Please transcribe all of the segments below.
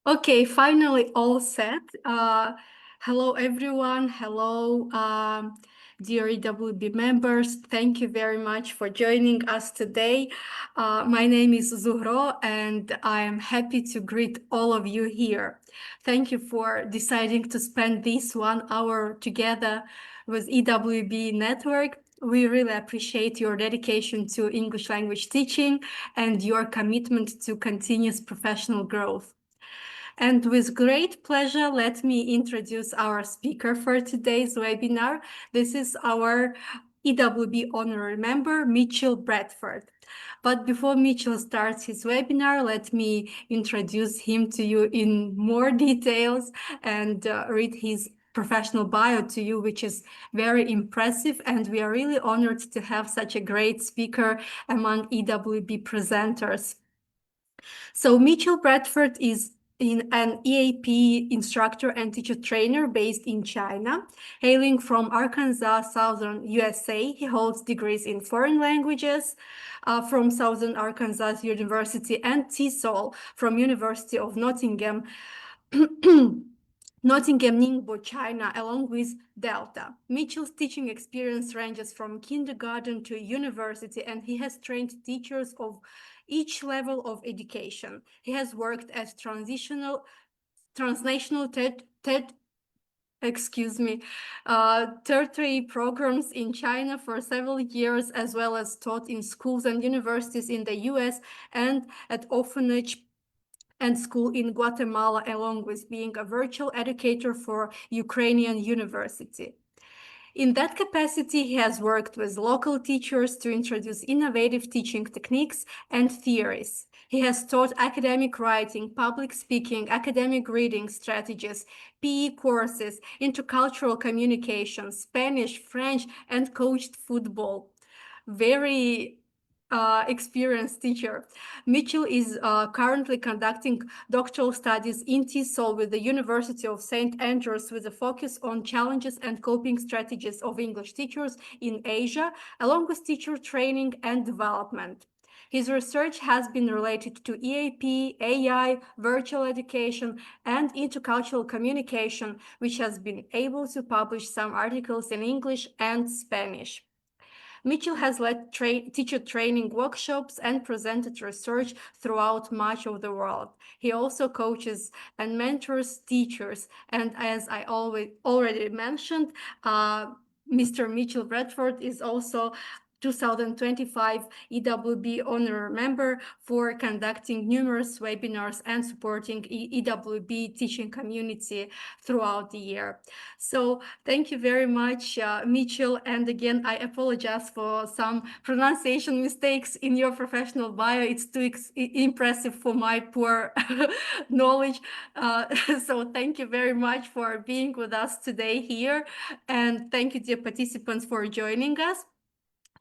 Okay, finally all set. Hello, everyone. Hello, dear EWB members. Thank you very much for joining us today. My name is Zuhro, and I am happy to greet all of you here. Thank you for deciding to spend this 1 hour together with EWB Network. We really appreciate your dedication to English language teaching and your commitment to continuous professional growth. And with great pleasure, let me introduce our speaker for today's webinar. This is our EWB honorary member, Mitchell Bradford. But before Mitchell starts his webinar, let me introduce him to you in more details and read his professional bio to you, which is very impressive. And we are really honored to have such a great speaker among EWB presenters. So Mitchell Bradford is an EAP instructor and teacher trainer based in China. Hailing from Arkansas, southern USA, he holds degrees in foreign languages from Southern Arkansas University and TESOL from University of Nottingham. Nottingham, Ningbo, China, along with Delta. Mitchell's teaching experience ranges from kindergarten to university, and he has trained teachers of each level of education. He has worked as transnational tertiary programs in China for several years, as well as taught in schools and universities in the US and at orphanage and school in Guatemala, along with being a virtual educator for Ukrainian University. In that capacity, he has worked with local teachers to introduce innovative teaching techniques and theories. He has taught academic writing, public speaking, academic reading strategies, PE courses, intercultural communication, Spanish, French, and coached football. Very experienced teacher. Mitchell is currently conducting doctoral studies in TESOL with the University of St. Andrews with a focus on challenges and coping strategies of English teachers in Asia, along with teacher training and development. His research has been related to EAP, AI, virtual education, and intercultural communication, which has been able to publish some articles in English and Spanish. Mitchell has led teacher training workshops and presented research throughout much of the world. He also coaches and mentors teachers. And as I already mentioned, Mr. Mitchell Bradford is also 2025 EWB Honor Member for conducting numerous webinars and supporting EWB teaching community throughout the year. So thank you very much, Mitchell. And again, I apologize for some pronunciation mistakes in your professional bio. It's too impressive for my poor knowledge. So thank you very much for being with us today here. And thank you, dear participants, for joining us.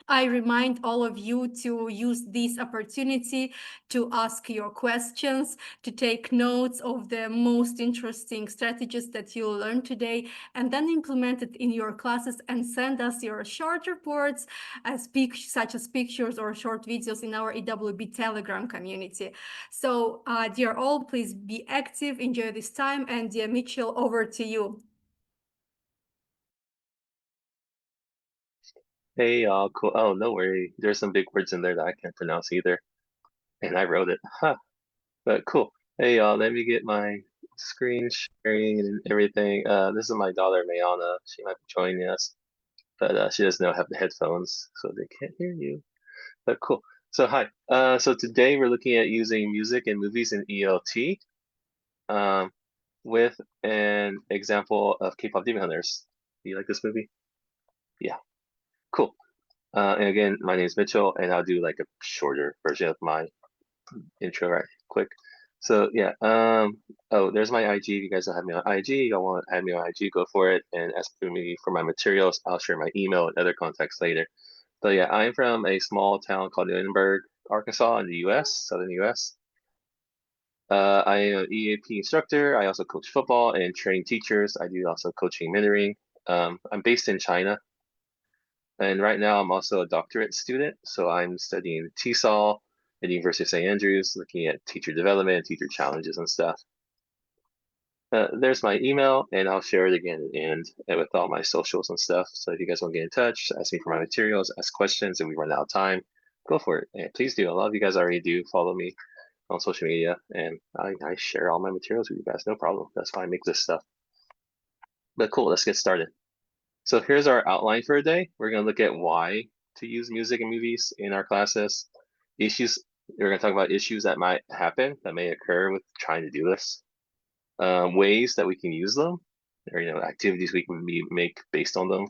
I remind all of you to use this opportunity to ask your questions, to take notes of the most interesting strategies that you'll learn today, and then implement it in your classes and send us your short reports, such as pictures or short videos in our EWB Telegram community. So, dear all, please be active, enjoy this time, and dear Mitchell, over to you. Hey, y'all, cool. Oh, no worry. There's some big words in there that I can't pronounce either. And I wrote it. Huh. But cool. Hey, y'all, let me get my screen sharing and everything. This is my daughter, Mayana. She might be joining us, but she doesn't have the headphones, so they can't hear you. But cool. So, hi. So today we're looking at using music and movies in ELT with an example of K-pop Demon Hunters. Do you like this movie? Yeah. Cool. And again, my name is Mitchell, and I'll do like a shorter version of my intro right quick. So yeah, oh, there's my IG. If you guys don't have me on IG, y'all want to add me on IG, go for it. And ask for me for my materials. I'll share my email and other contacts later. But yeah, I'm from a small town called Newtonburg, Arkansas in the US, southern US. I am an EAP instructor. I also coach football and train teachers. I do also coaching and mentoring. I'm based in China. And right now I'm also a doctorate student. So I'm studying TESOL at the University of St. Andrews, looking at teacher development, teacher challenges and stuff. there's my email, and I'll share it again at the end with all my socials and stuff. So if you guys want to get in touch, ask me for my materials, ask questions, and we run out of time, go for it. And please do. A lot of you guys already do follow me on social media, and I share all my materials with you guys. No problem. That's why I make this stuff. But cool, let's get started. So here's our outline for a day. We're going to look at why to use music and movies in our classes. Issues, we're going to talk about issues that might happen, that may occur with trying to do this. Ways that we can use them, or activities we can make based on them.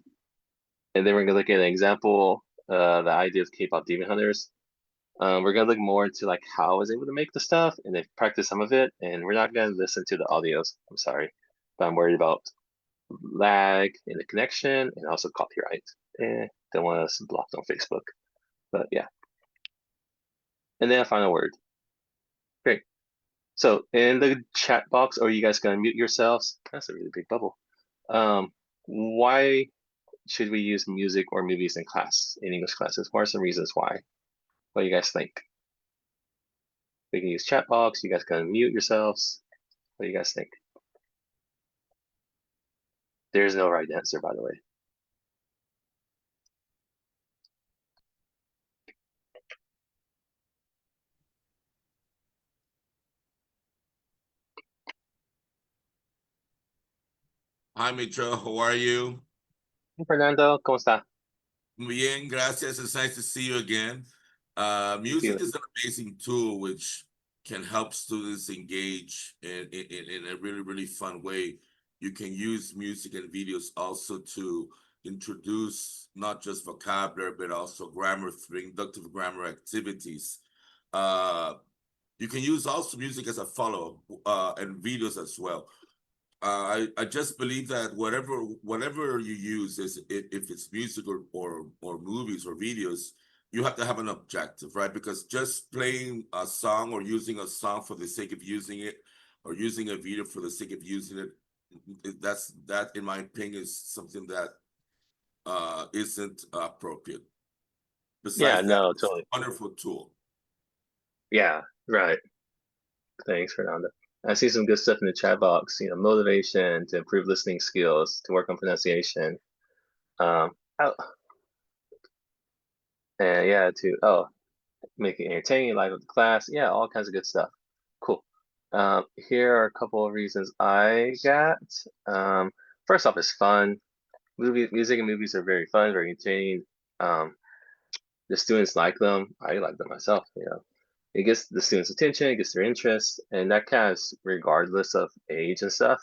And then we're going to look at an example, the idea of K-pop Demon Hunters. We're going to look more into like how I was able to make the stuff and then practice some of it. And we're not going to listen to the audios. I'm sorry, but I'm worried about lag in the connection and also copyright. Don't want us blocked on Facebook, but yeah. And then a final word. Great. So in the chat box, or you guys gonna mute yourselves? That's a really big bubble. Why should we use music or movies in class, in English classes? What are some reasons why? What do you guys think? We can use chat box. You guys gonna mute yourselves? What do you guys think? There's no right answer, by the way. Hi, Mitra. How are you? Hey, Fernando, ¿cómo está? Bien, gracias. It's nice to see you again. Music is an amazing tool which can help students engage in a really, really fun way. You can use music and videos also to introduce not just vocabulary, but also grammar, inductive grammar activities. You can use also music as a follow-up and videos as well. I just believe that whatever you use is if it's music or movies or videos, you have to have an objective, right? Because just playing a song or using a song for the sake of using it, or using a video for the sake of using it, that in my opinion is something that isn't appropriate. Besides that, it's totally. a wonderful tool. Yeah, right. Thanks, Fernando. I see some good stuff in the chat box. Motivation to improve listening skills, to work on pronunciation. And yeah, make it entertaining, life of the class. Yeah, all kinds of good stuff. Cool. Here are a couple of reasons I got. First off, it's fun. Music and movies are very fun, very entertaining. The students like them. I like them myself. It gets the students' attention, it gets their interest, and that counts regardless of age and stuff.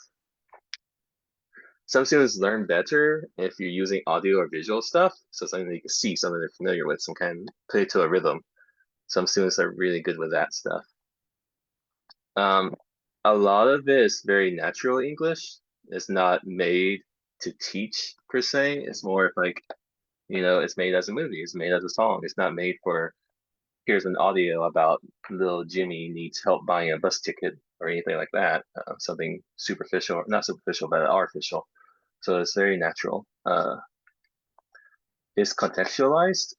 Some students learn better if you're using audio or visual stuff, so something that you can see, something they're familiar with, some kind of play to a rhythm. Some students are really good with that stuff. A lot of it is very natural English. It's not made to teach per se. It's more of like, it's made as a movie. It's made as a song. It's not made for, here's an audio about little Jimmy needs help buying a bus ticket or anything like that. Something superficial, not superficial, but artificial. So it's very natural. It's contextualized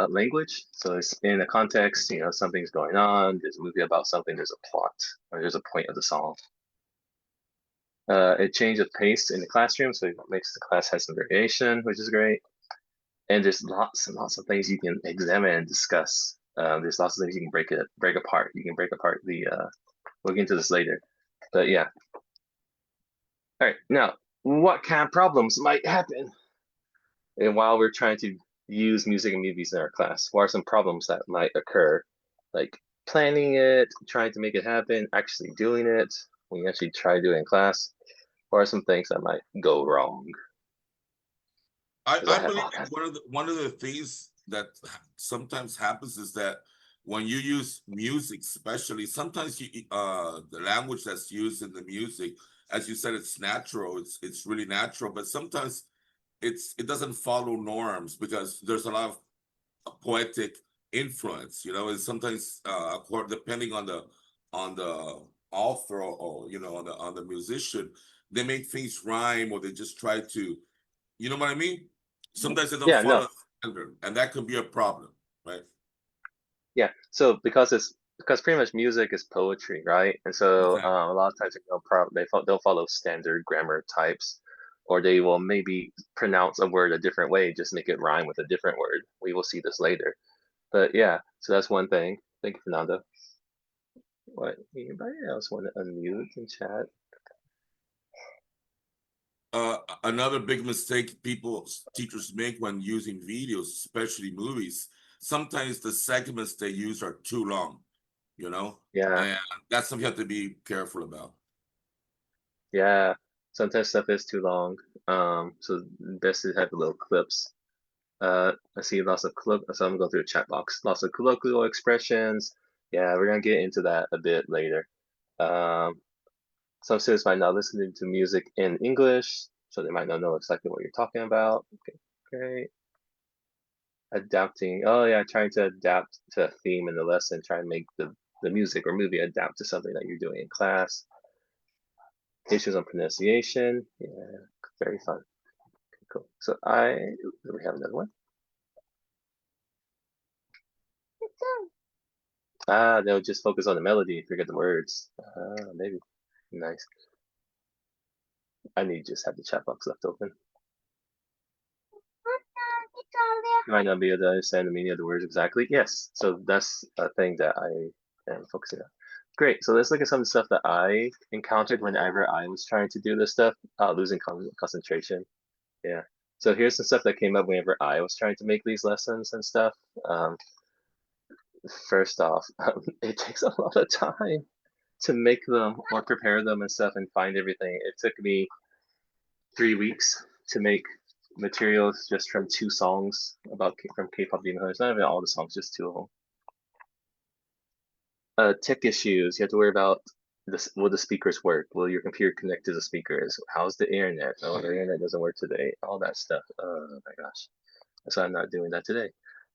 language. So it's in a context, something's going on, there's a movie about something, there's a plot, or there's a point of the song. It changes pace in the classroom, so it makes the class have some variation, which is great. And there's lots and lots of things you can examine and discuss. There's lots of things you can break apart. You can break apart we'll get into this later, but yeah. All right, now, what kind of problems might happen? And while we're trying to use music and movies in our class, what are some problems that might occur? Like planning it, trying to make it happen, actually doing it, when you actually try to do it in class. What are some things that might go wrong? I believe one of the things that sometimes happens is that when you use music, especially sometimes the language that's used in the music, as you said, it's natural, it's really natural, but sometimes it doesn't follow norms because there's a lot of poetic influence, and sometimes depending on the author or on the musician, they make things rhyme or they just try to, you know what I mean? Sometimes they don't follow the standard, and that can be a problem, right? Yeah, so because it's because pretty much music is poetry, right? And so Exactly. a lot of times they'll follow standard grammar types, or they will maybe pronounce a word a different way, just make it rhyme with a different word. We will see this later, but yeah. So that's one thing. Thank you, Fernando. What? Anybody else want to unmute and chat? Another big mistake teachers make when using videos, especially movies, sometimes the segments they use are too long, you know? Yeah, And that's something you have to be careful about. yeah. Sometimes stuff is too long. So best to have little clips. I see lots of so I'm gonna go through the chat box. Lots of colloquial expressions. Yeah, we're gonna get into that a bit later. Some students might not listen to music in English, so they might not know exactly what you're talking about. Okay, great. Adapting. Oh yeah, trying to adapt to a theme in the lesson, try and make the music or movie adapt to something that you're doing in class. Issues on pronunciation. Yeah, very fun. Okay, cool. So we have another one. They'll just focus on the melody, forget the words. Maybe. Nice. I need to just have the chat box left open. You might not be able to understand the meaning of the words exactly. Yes, so that's a thing that I am focusing on. Great, so let's look at some of the stuff that I encountered whenever I was trying to do this stuff, losing concentration. Yeah, so here's the stuff that came up whenever I was trying to make these lessons and stuff. First off, it takes a lot of time to make them or prepare them and stuff and find everything. It took me 3 weeks to make materials just from 2 songs from K-pop Demon Hunters. Not even all the songs, just 2 of them. Tech issues. You have to worry about this. Will the speakers work? Will your computer connect to the speakers? How's the internet? Oh, the internet doesn't work today. All that stuff. Oh my gosh. That's why I'm not doing that today.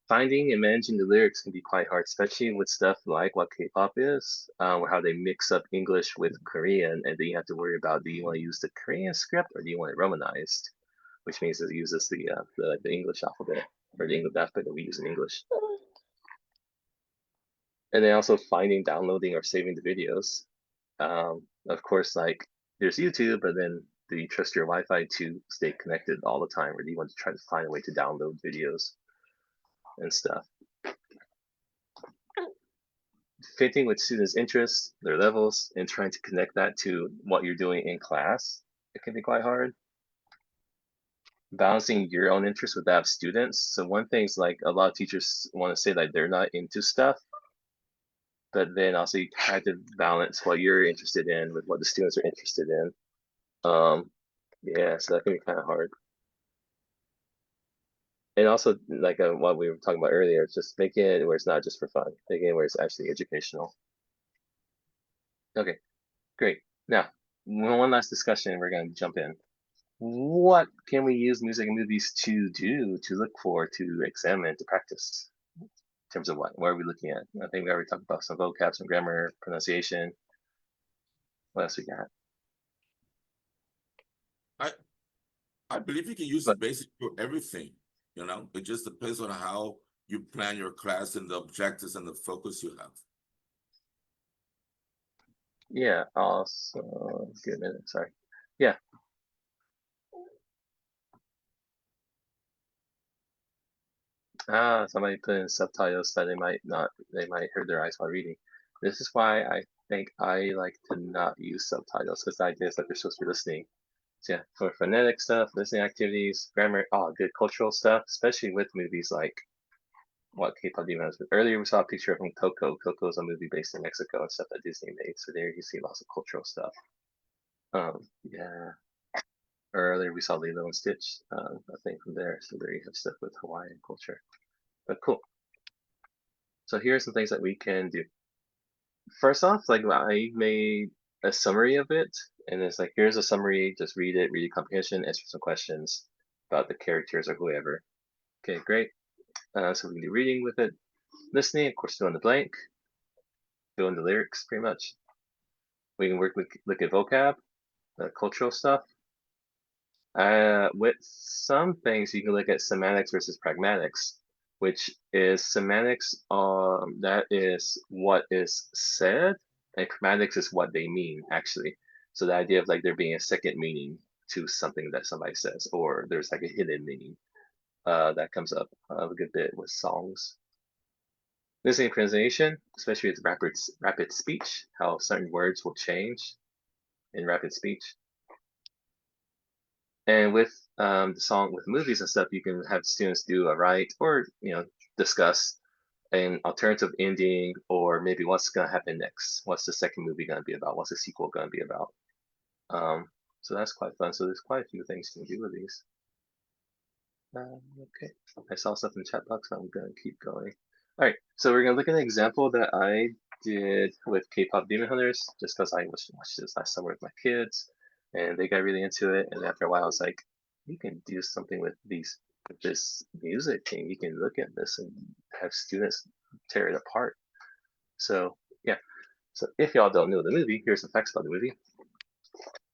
Finding and managing the lyrics can be quite hard, especially with stuff like what K-pop is, how they mix up English with Korean, and then you have to worry about, do you want to use the Korean script or do you want it Romanized, which means it uses the English alphabet or the English alphabet that we use in English. And then also finding, downloading, or saving the videos. Of course, like there's YouTube, but then do you trust your Wi-Fi to stay connected all the time, or do you want to try to find a way to download videos and stuff? Fitting with students' interests, their levels, and trying to connect that to what you're doing in class, it can be quite hard. Balancing your own interests with that of students. So one thing is, like, a lot of teachers want to say that they're not into stuff, but then also you try to balance what you're interested in with what the students are interested in. Yeah, so that can be kind of hard. And also, like what we were talking about earlier, it's just making it where it's not just for fun, making it where it's actually educational. Okay, great. Now, one last discussion, we're going to jump in. What can we use music and movies to do, to look for, to examine, to practice? In terms of what are we looking at? I think we already talked about some vocab, some grammar, pronunciation. What else we got? I believe you can use But it basically for everything, you know? It just depends on how you plan your class and the objectives and the focus you have. yeah, also, give me a minute, sorry. Yeah. Somebody put in subtitles that they might hurt their eyes while reading. This is why I think I like to not use subtitles, because the idea is that they're supposed to be listening. So yeah, for phonetic stuff, listening activities, grammar, good cultural stuff, especially with movies like what K-pop Demon Hunters. Earlier we saw a picture from Coco. Coco is a movie based in Mexico and stuff that Disney made. So there you see lots of cultural stuff. Yeah. Earlier we saw Lilo and Stitch, a thing from there. So there you have stuff with Hawaiian culture. But cool. So here are some things that we can do. First off, like I made a summary of it, and it's like, here's a summary, just read it comprehension, answer some questions about the characters or whoever. Okay, great. So we can do reading with it. Listening, of course, fill in the blank, fill in the lyrics, pretty much. We can look at vocab, cultural stuff. With some things, you can look at semantics versus pragmatics. which is semantics. That is what is said, and chromatics is what they mean actually. So the idea of like there being a second meaning to something that somebody says, or there's like a hidden meaning that comes up a good bit with songs. Listening pronunciation, especially with rapid speech, how certain words will change in rapid speech. And with with movies and stuff, you can have students do a write or discuss an alternative ending, or maybe what's gonna happen next. What's the second movie gonna be about? What's the sequel gonna be about? So that's quite fun. So there's quite a few things you can do with these. Okay, I saw stuff in the chat box. So I'm gonna keep going. All right, so we're gonna look at an example that I did with K-pop Demon Hunters, just because I watched this last summer with my kids, and they got really into it. And after a while, I was like, you can do something with this music thing. You can look at this and have students tear it apart. So yeah. So if y'all don't know the movie, here's the facts about the movie.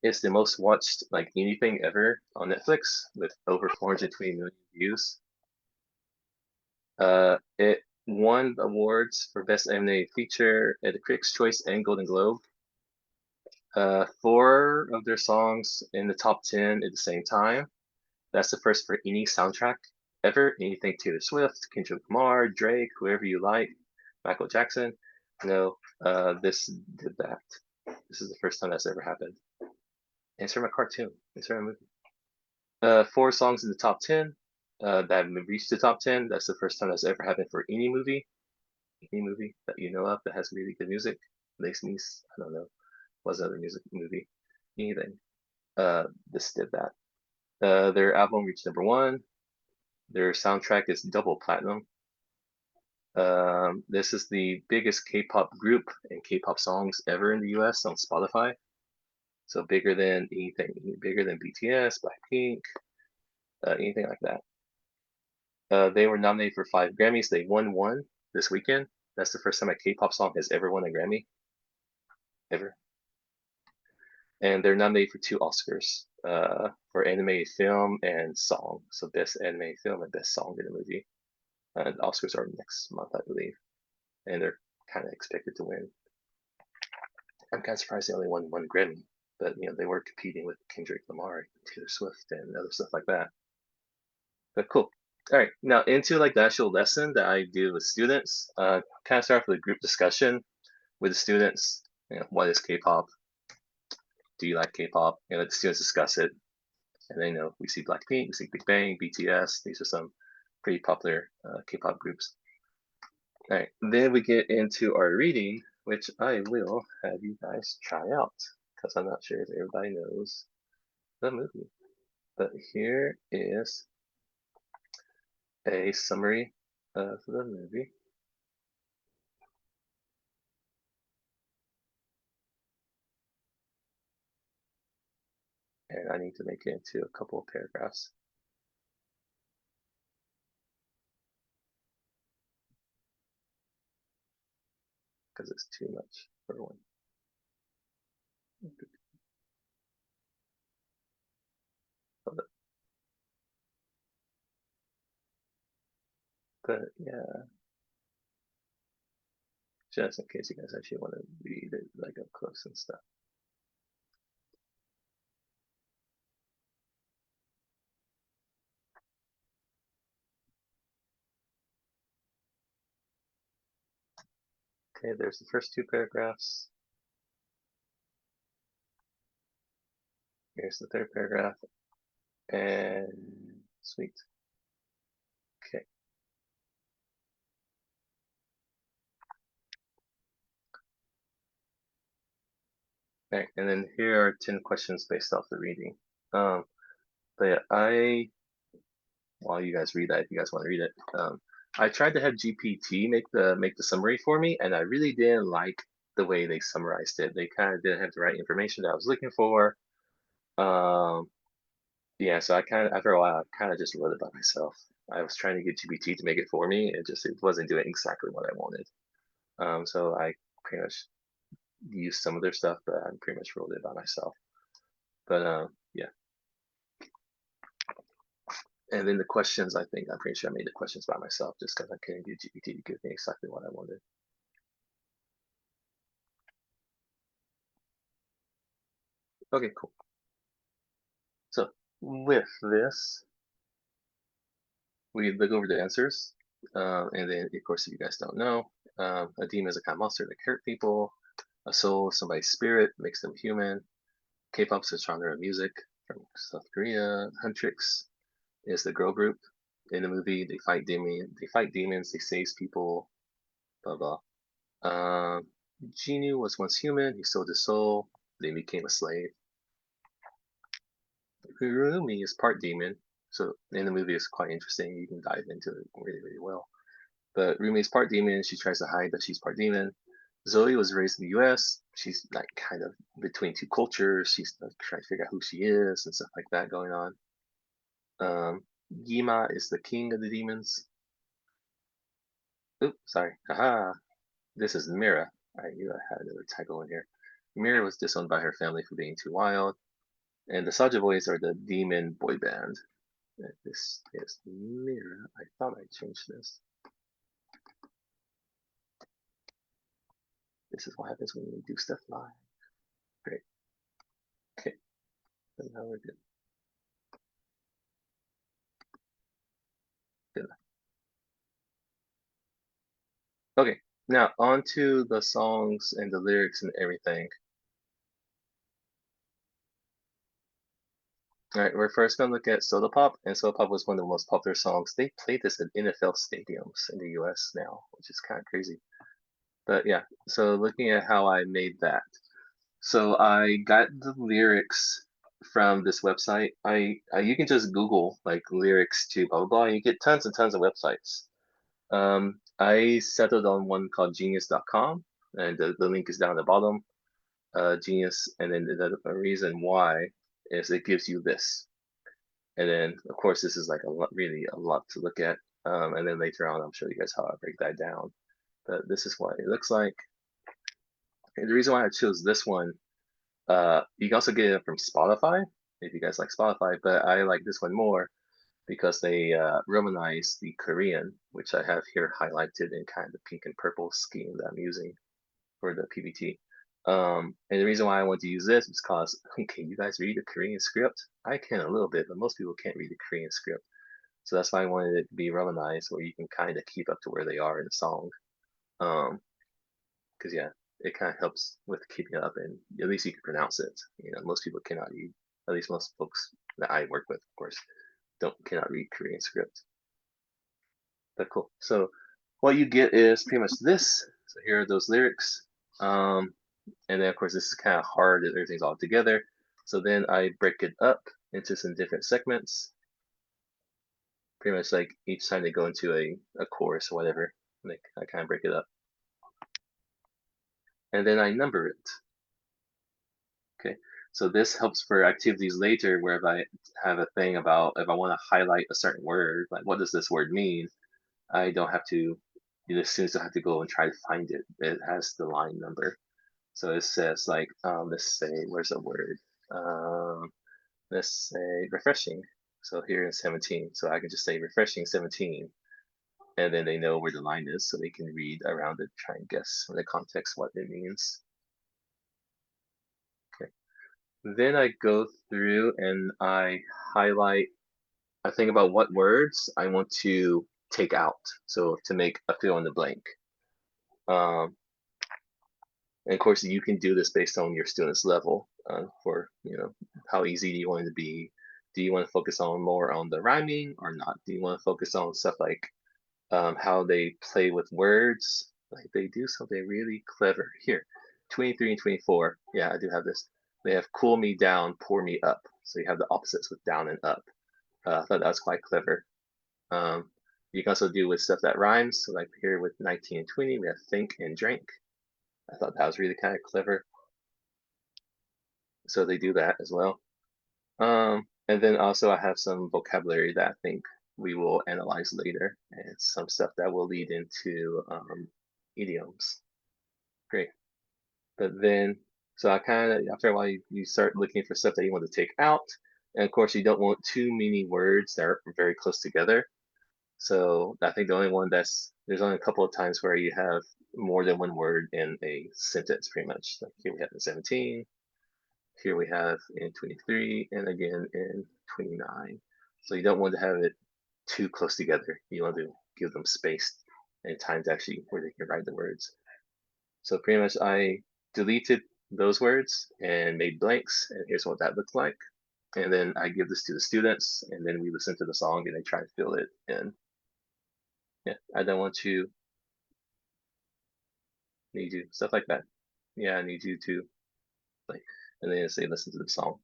It's the most watched like anything ever on Netflix with over 420 million views. It won awards for Best Animated Feature at the Critics' Choice and Golden Globe. 4 of their songs in the top 10 at the same time. That's the first for any soundtrack ever. Anything Taylor Swift, Kendrick Lamar, Drake, whoever you like, Michael Jackson. No, this did that. This is the first time that's ever happened. And it's from a cartoon. It's from a movie. 4 songs in the top 10 that have reached the top 10. That's the first time that's ever happened for any movie. Any movie that you know of that has really good music. Makes me, I don't know, what's another music movie? Anything. This did that. Their album reached #1. Their soundtrack is double platinum. This is the biggest K-pop group and K-pop songs ever in the US on Spotify. So bigger than anything, bigger than BTS, Blackpink, anything like that. They were nominated for 5 Grammys. They won 1 this weekend. That's the first time a K-pop song has ever won a Grammy. Ever. And they're nominated for 2 Oscars for animated film and song. So best animated film and best song in a movie. The Oscars are next month, I believe. And they're kind of expected to win. I'm kind of surprised they only won 1 Grammy. But, they were competing with Kendrick Lamar, Taylor Swift, and other stuff like that. But cool. All right, now into like the actual lesson that I do with students. Kind of start with a group discussion with the students. What is K-pop? Do you like K-pop? Let the students discuss it. And then, we see Blackpink, we see Big Bang, BTS. These are some pretty popular K-pop groups. All right, then we get into our reading, which I will have you guys try out because I'm not sure if everybody knows the movie. But here is a summary of the movie. And I need to make it into a couple of paragraphs. Because it's too much for one. But yeah, just in case you guys actually want to read it like up close and stuff. Okay, there's the first 2 paragraphs. Here's the 3rd paragraph. And sweet. Okay. All right, and then here are 10 questions based off the reading. But yeah, while you guys read that, if you guys want to read it, I tried to have GPT make the summary for me, and I really didn't like the way they summarized it. They kind of didn't have the right information that I was looking for. Yeah, so after a while, I kind of just wrote it by myself. I was trying to get GPT to make it for me. It wasn't doing exactly what I wanted. So I pretty much used some of their stuff, but I pretty much wrote it by myself. But yeah. And then the questions, I'm pretty sure I made the questions by myself just because I couldn't get GPT to give me exactly what I wanted. Okay, cool. So with this, we look over the answers. And then, of course, if you guys don't know, a demon is a kind of monster that hurt people. A soul is somebody's spirit, makes them human. K-pop is a genre of music from South Korea. Huntrix is the girl group. In the movie, they fight demons, they save people, blah blah. Genu was once human, he sold his soul, then became a slave. Rumi is part demon, so in the movie it's quite interesting. You can dive into it really, really well. But Rumi is part demon, she tries to hide that she's part demon. Zoe was raised in the US. She's like kind of between two cultures. She's trying to figure out who she is and stuff like that going on. Yima is the king of the demons. Oops, sorry. Haha. This is Mira. I knew I had another typo in here. Mira was disowned by her family for being too wild. And the Saja Boys are the demon boy band. And this is Mira. I thought I changed this. This is what happens when you do stuff live. Great. Okay. So now we're good. Good. Okay. Now on to the songs and the lyrics and everything. All right, we're first going to look at Soda Pop, and Soda Pop was one of the most popular songs. They played this at NFL stadiums in the US now, which is kind of crazy. But yeah, so looking at how I made that. So I got the lyrics from this website. You can just Google like lyrics to blah blah blah, and you get tons and tons of websites. I settled on one called genius.com, and the link is down at the bottom. Genius, and then the reason why is it gives you this. And then of course this is like really a lot to look at. And then later on I'll show you guys how I break that down. But this is what it looks like. And the reason why I chose this one, you can also get it from Spotify if you guys like Spotify, but I like this one more because they Romanize the Korean, which I have here highlighted in kind of the pink and purple scheme that I'm using for the PBT. And the reason why I want to use this is because, can you guys read the Korean script? I can a little bit, but most people can't read the Korean script. So that's why I wanted it to be Romanized, where you can kind of keep up to where they are in the song. Because yeah, it kind of helps with keeping up, and at least you can pronounce it. You know, most people cannot read. At least most folks that I work with, of course, cannot read Korean script. But cool. So what you get is pretty much this. So here are those lyrics. And then of course this is kind of hard that everything's all together. So then I break it up into some different segments. Pretty much like each time they go into a chorus or whatever, I kind of break it up. And then I number it. Okay, so this helps for activities later where if I have a thing about if I want to highlight a certain word, like what does this word mean, I don't have to, the students don't have to go and try to find it. It has the line number. So it says like, let's say, where's a word? Let's say refreshing. So here in 17, so I can just say refreshing 17, and then they know where the line is, so they can read around it, try and guess from the context what it means. Okay. Then I go through and I highlight, I think about what words I want to take out. So to make a fill in the blank. And of course, you can do this based on your student's level for, how easy do you want it to be? Do you want to focus on more on the rhyming or not? Do you want to focus on stuff like how they play with words? Like they do something really clever. Here, 23 and 24. Yeah, I do have this. They have cool me down, pour me up. So you have the opposites with down and up. I thought that was quite clever. You can also do with stuff that rhymes. So like here with 19 and 20, we have think and drink. I thought that was really kind of clever. So they do that as well. And then also I have some vocabulary that I think we will analyze later, and some stuff that will lead into idioms. Great. But then, so I kind of, after a while, you start looking for stuff that you want to take out, And of course, you don't want too many words that are very close together. So I think the only one there's only a couple of times where you have more than one word in a sentence, pretty much. Like here we have in 17, here we have in 23, and again in 29. So you don't want to have it too close together. You want to give them space and time to actually where they can write the words. So pretty much I deleted those words and made blanks, and here's what that looks like. And then I give this to the students, and then we listen to the song and they try to fill it in. Yeah, I don't want you, need you, stuff like that. Yeah, I need you to, like, and then say listen to the song.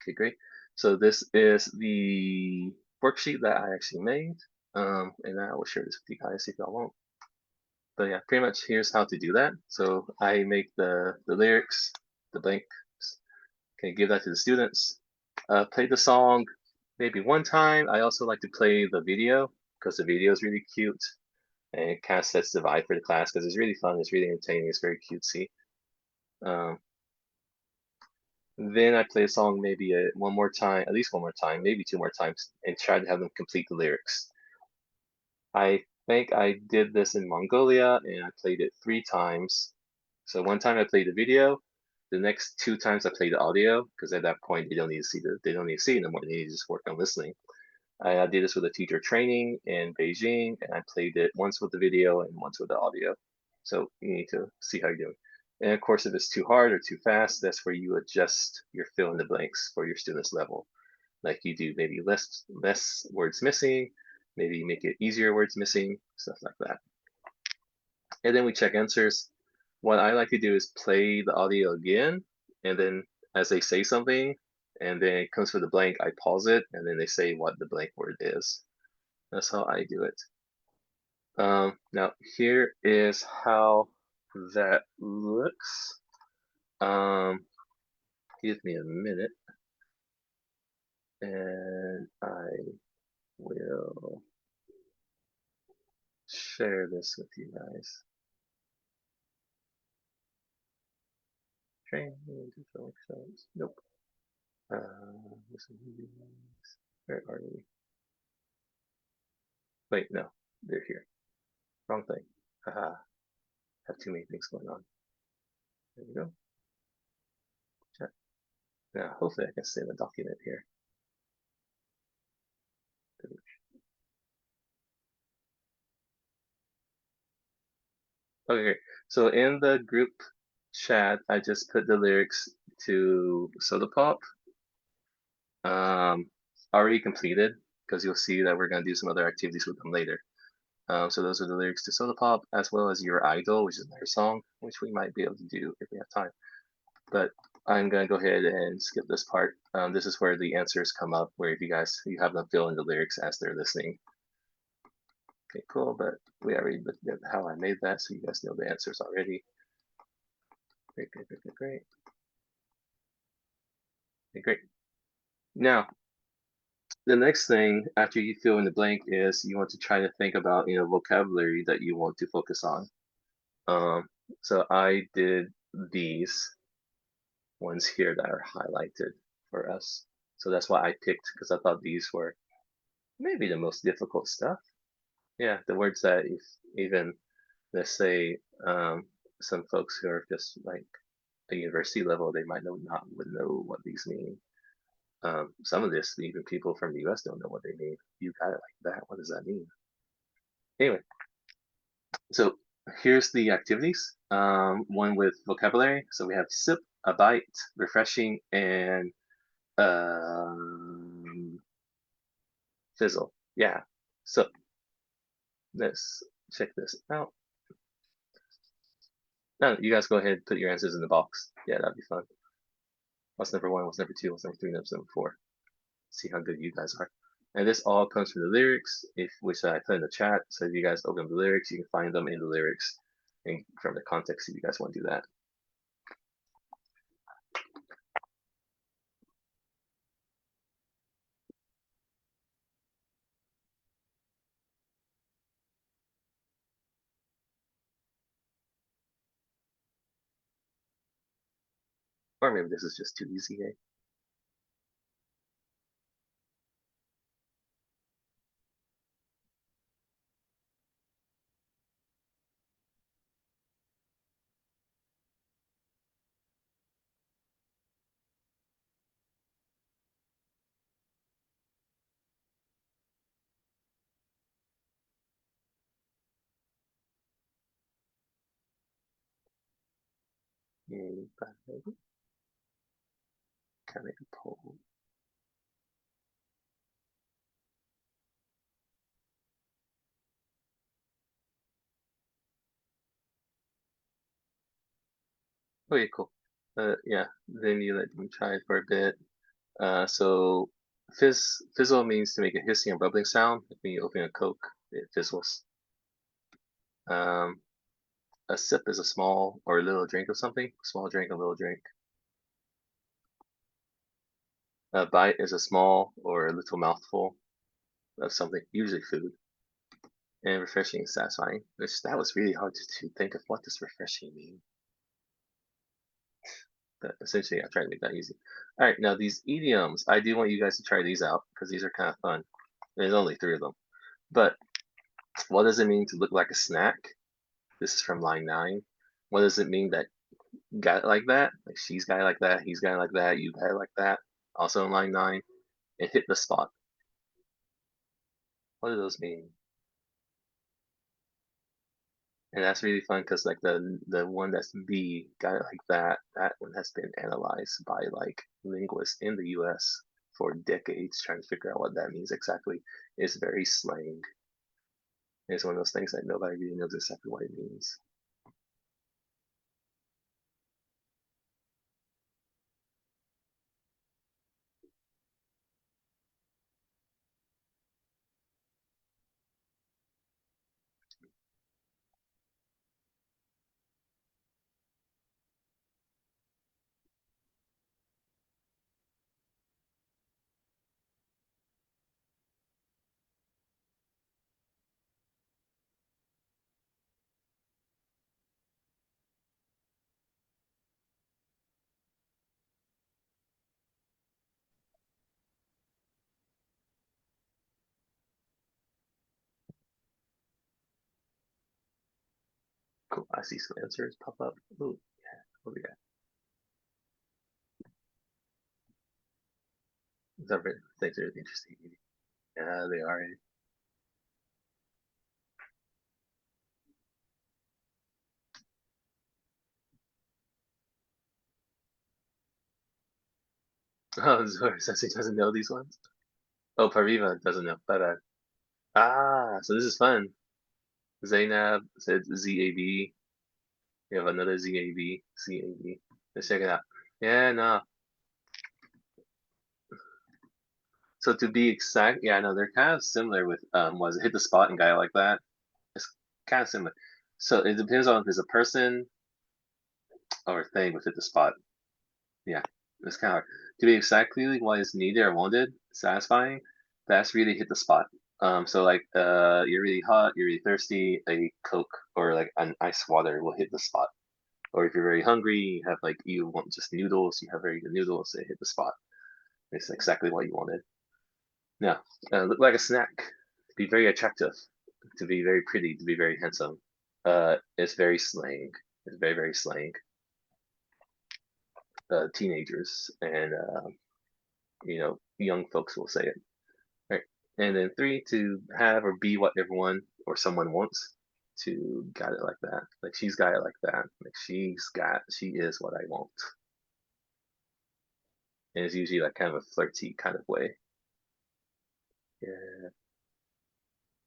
Okay, great. So this is the worksheet that I actually made, and I will share this with you guys if y'all want. But yeah, pretty much here's how to do that. So I make the lyrics, the blanks, okay, give that to the students, play the song maybe one time. I also like to play the video because the video is really cute and it kind of sets the vibe for the class because it's really fun, it's really entertaining, it's very cutesy. Then I play a song maybe one more time, at least one more time, maybe two more times, and try to have them complete the lyrics. I think I did this in Mongolia and I played it 3 times. So one time I played the video, the next 2 times I played the audio because at that point they don't need to see it anymore. They need to just work on listening. I did this with a teacher training in Beijing, and I played it once with the video and once with the audio. So you need to see how you're doing. And of course, if it's too hard or too fast, that's where you adjust your fill in the blanks for your student's level. Like you do maybe less words missing, maybe make it easier words missing, stuff like that. And then we check answers. What I like to do is play the audio again, and then as they say something, and then it comes for the blank, I pause it, and then they say what the blank word is. That's how I do it. Now here is how that looks. Give me a minute, and I will share this with you guys. Training, workshops. Nope. Where are we? Wait, no, they're here. Wrong thing. Haha. Have too many things going on. There we go. Chat. Now, hopefully I can save a document here. Okay, great. So in the group chat, I just put the lyrics to Soda Pop. Already completed, because you'll see that we're going to do some other activities with them later. So those are the lyrics to Soda Pop, as well as Your Idol, which is their song, which we might be able to do if we have time. But I'm going to go ahead and skip this part. This is where the answers come up, where if you have them fill in the lyrics as they're listening. Okay, cool, but we already looked at how I made that, so you guys know the answers already. Great, great, great, great, great. Okay, great. Now, the next thing after you fill in the blank is you want to try to think about vocabulary that you want to focus on. So I did these ones here that are highlighted for us. So that's why I picked, because I thought these were maybe the most difficult stuff. Yeah, the words that if even, let's say, some folks who are just like a university level, they might would know what these mean. Some of this, even people from the US don't know what they mean. You got it like that. What does that mean? Anyway, so here's the activities. One with vocabulary. So we have sip, a bite, refreshing, and fizzle. Yeah. So let's check this out. Now you guys go ahead and put your answers in the box. Yeah, that'd be fun. What's number 1? What's number 2? What's number 3? What's number 4? See how good you guys are. And this all comes from the lyrics, which I put in the chat. So if you guys open up the lyrics, you can find them in the lyrics and from the context if you guys want to do that. Or maybe this is just too easy, eh? Can I pull? Okay, cool. Yeah, then you let them try it for a bit. So fizzle means to make a hissing or bubbling sound. Like when you open a Coke, it fizzles. A sip is a small or a little drink of something. Small drink, a little drink. A bite is a small or a little mouthful of something, usually food. And refreshing and satisfying. That was really hard to think of what does refreshing mean. But essentially, I tried to make that easy. All right, now these idioms, I do want you guys to try these out because these are kind of fun. There's only 3 of them. But what does it mean to look like a snack? This is from line 9. What does it mean that got it like that? Like she's got it like that, he's got it like that, you got it like that. Also in line 9. And hit the spot. What do those mean? And that's really fun because like the one that's B got it like that one has been analyzed by like linguists in the US for decades trying to figure out what that means exactly. It's very slang. It's one of those things that nobody really knows exactly what it means. Cool. I see some answers pop up. Ooh, yeah. What we got? Things are interesting. Yeah, they are. Oh, Zora says he doesn't know these ones. Oh, Pariva doesn't know. Bye bye. Ah, so this is fun. Zainab said ZAB. We have another ZAB. ZAB. Let's check it out. Yeah, no. So to be exact, yeah, no, they're kind of similar with was it hit the spot and got it like that. It's kind of similar. So it depends on if it's a person or a thing with hit the spot. Yeah, it's kind of hard. To be exactly what is needed or wanted, satisfying, that's really hit the spot. So like you're really hot, you're really thirsty, a Coke or like an ice water will hit the spot. Or if you're very hungry, you have like you want just noodles, you have very good noodles, they hit the spot. It's exactly what you wanted. Now, look like a snack, to be very attractive, to be very pretty, to be very handsome. It's very slang. It's very, very slang. Teenagers and young folks will say it. Right. And then 3, to have or be what everyone or someone wants. To got it like that. Like she's got it like that. Like she is what I want. And it's usually like kind of a flirty kind of way. Yeah.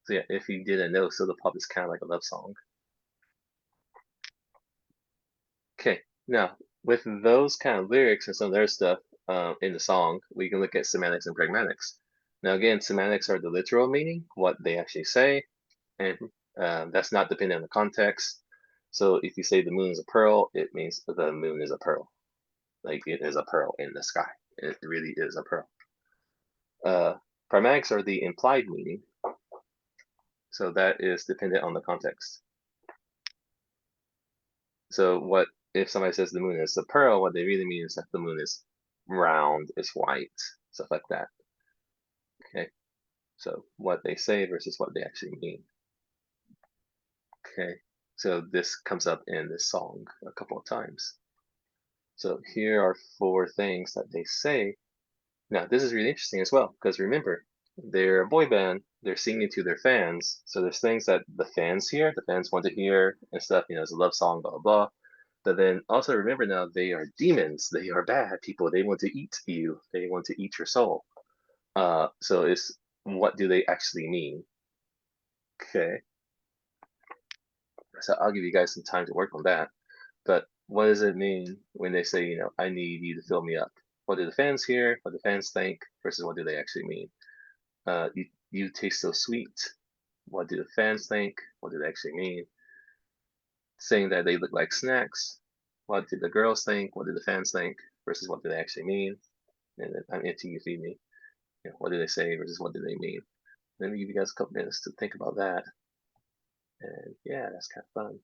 So yeah, if you didn't know, Soda Pop is kind of like a love song. Okay, now with those kind of lyrics and some of their stuff in the song, we can look at semantics and pragmatics. Now again, semantics are the literal meaning, what they actually say, and that's not dependent on the context. So if you say the moon is a pearl, it means the moon is a pearl. Like it is a pearl in the sky. It really is a pearl. Pragmatics are the implied meaning. So that is dependent on the context. So what if somebody says the moon is a pearl, what they really mean is that the moon is round, is white, stuff like that. Okay. So what they say versus what they actually mean. Okay. So this comes up in this song a couple of times. So here are 4 things that they say. Now this is really interesting as well, because remember, they're a boy band, they're singing to their fans. So there's things that the fans hear, the fans want to hear and stuff, it's a love song, blah, blah, blah. But then also remember now, they are demons. They are bad people. They want to eat you. They want to eat your soul. So it's what do they actually mean? Okay. So I'll give you guys some time to work on that. But what does it mean when they say, I need you to fill me up? What do the fans hear? What do the fans think? Versus what do they actually mean? You taste so sweet. What do the fans think? What do they actually mean? Saying that they look like snacks. What do the girls think? What do the fans think? Versus what do they actually mean? And then I'm into you, feed me. What do they say versus what do they mean? Let me give you guys a couple minutes to think about that. And yeah, that's kind of fun.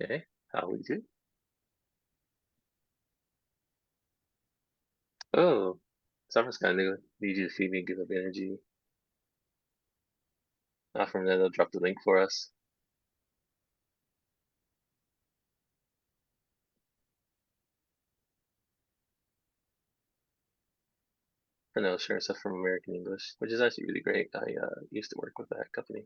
Okay, how we do? Oh, summer's kind of new. Need you to feed me, give up energy. Not from there, they'll drop the link for us. I know, sure, stuff from American English, which is actually really great. I used to work with that company.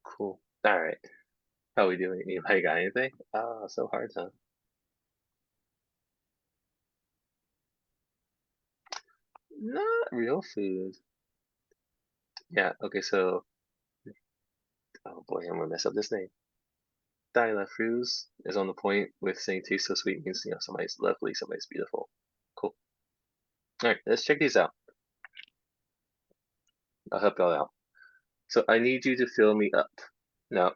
Cool. All right. How we doing? Anybody got anything? Ah, so hard, huh? Not real food. Yeah, okay, so, oh boy, I'm gonna mess up this name. Diana Cruz is on the point with saying taste so sweet means, somebody's lovely, somebody's beautiful. Cool. All right, let's check these out. I'll help y'all out. So I need you to fill me up. Now,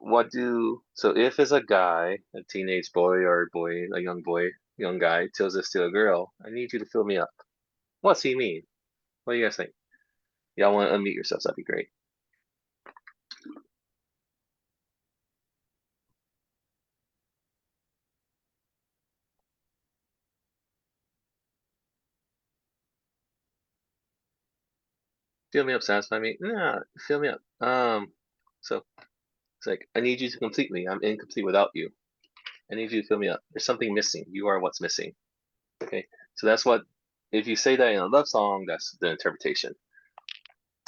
so if it's a guy, a teenage boy or a young guy tells this to a girl, I need you to fill me up. What's he mean? What do you guys think? Y'all want to unmute yourselves? That'd be great. Fill me up, satisfy me. Nah, fill me up. So it's like I need you to complete me. I'm incomplete without you. I need you to fill me up. There's something missing. You are what's missing. Okay, so that's what. If you say that in a love song, that's the interpretation.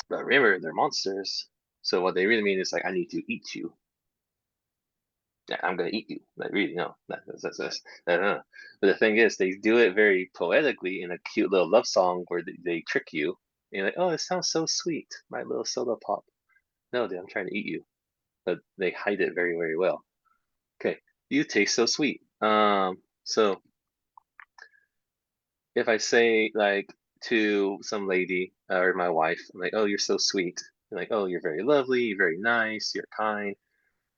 But remember, they're monsters. So what they really mean is like, I need to eat you. Yeah, I'm gonna eat you. Like really, no. But the thing is, they do it very poetically in a cute little love song where they trick you. And you're like, oh, it sounds so sweet, my little soda pop. No, dude, I'm trying to eat you. But they hide it very, very well. Okay, you taste so sweet. So if I say like to some lady or my wife, I'm like, oh, you're so sweet. I'm like, oh, you're very lovely, you're very nice, you're kind.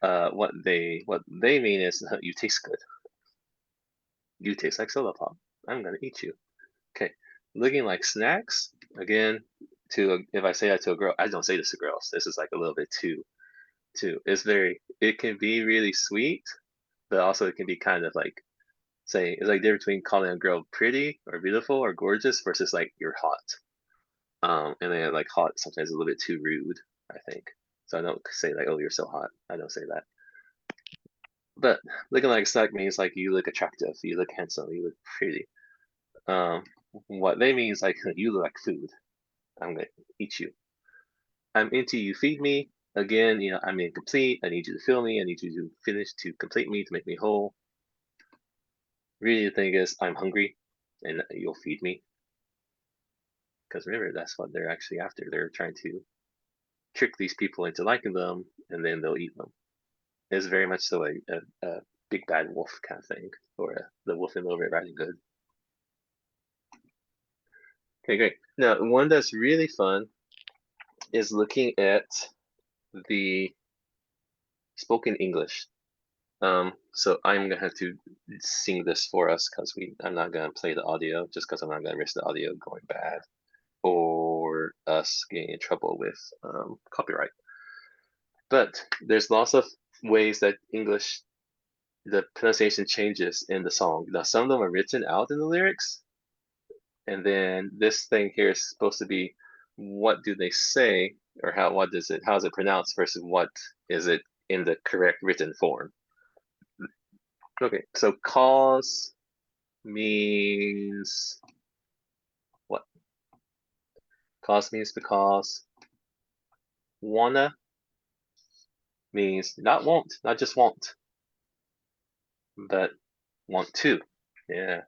What they mean is you taste good. You taste like soda pop. I'm gonna eat you. Okay. Looking like snacks. Again, if I say that to a girl, I don't say this to girls. This is like a little bit too. It can be really sweet, but also it can be kind of like it's like difference between calling a girl pretty or beautiful or gorgeous versus like you're hot. And then like hot sometimes a little bit too rude, I think. So I don't say like, oh, you're so hot. I don't say that. But looking like a snack means like you look attractive, you look handsome, you look pretty. What they mean is like you look like food. I'm gonna eat you. I'm into you, feed me. Again, you know, I'm incomplete. I need you to fill me. I need you to finish to complete me, to make me whole. Really, the thing is, I'm hungry, and you'll feed me. Because remember, that's what they're actually after. They're trying to trick these people into liking them, and then they'll eat them. It's very much so a big bad wolf kind of thing, or the wolf in Little Red Riding Hood. Okay, great. Now, one that's really fun is looking at the spoken English. So I'm gonna have to sing this for us because I'm not gonna play the audio just because I'm not gonna risk the audio going bad or us getting in trouble with copyright. But there's lots of ways that English, the pronunciation changes in the song. Now some of them are written out in the lyrics, and then this thing here is supposed to be what do they say, or how is it pronounced versus what is it in the correct written form. Okay, so cause means what? Cause means because. Wanna means not want, not just want, but want to. Yeah.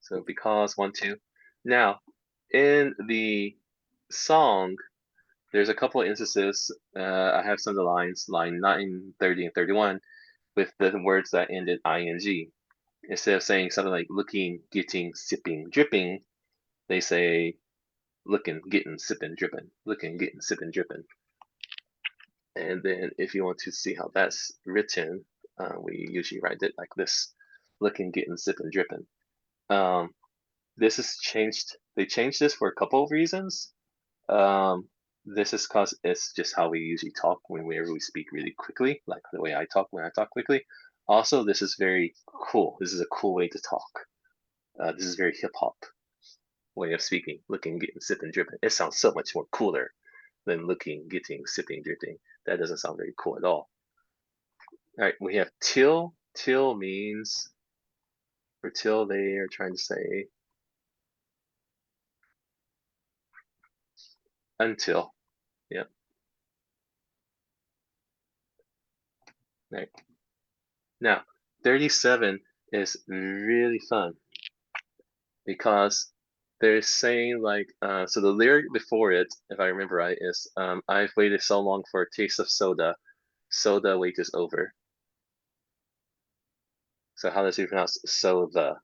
So because, want to. Now, in the song, there's a couple of instances. I have some of the lines, line 9, 30, and 31, with the words that end in ing. Instead of saying something like looking, getting, sipping, dripping, they say looking, getting, sipping, dripping. Looking, getting, sipping, dripping. And then if you want to see how that's written, we usually write it like this: looking, getting, sipping, dripping. This is changed. They changed this for a couple of reasons. This is because it's just how we usually talk whenever we speak really quickly, like the way I talk when I talk quickly. Also, this is very cool. This is a cool way to talk. This is very hip hop way of speaking. Looking, getting, sipping, dripping. It sounds so much more cooler than looking, getting, sipping, dripping. That doesn't sound very cool at all. All right, we have till. Till means, for till they are trying to say until. Yep. Right. Now, 37 is really fun because they're saying like, so the lyric before it, if I remember right, is I've waited so long for a taste of soda, soda wait is over. So how does he pronounce soda?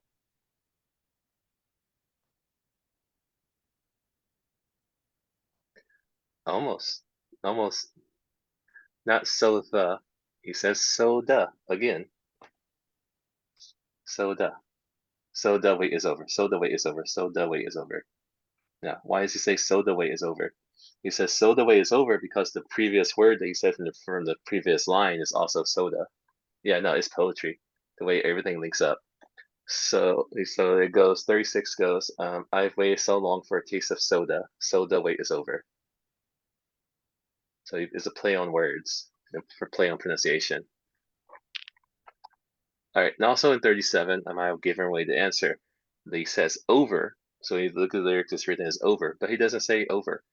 Almost, almost, not soda. He says soda again. Soda. Soda wait is over. Soda wait is over. Soda wait is over. Now, why does he say soda wait is over? He says soda wait is over because the previous word that he said from the previous line is also soda. Yeah, no, it's poetry. The way everything links up. So it goes, 36 goes, I've waited so long for a taste of soda. Soda wait is over. So it's a play on words, for play on pronunciation. All right, and also in 37, I might have given away the answer. He says over. So you look at the lyrics, it's written as over, but he doesn't say over.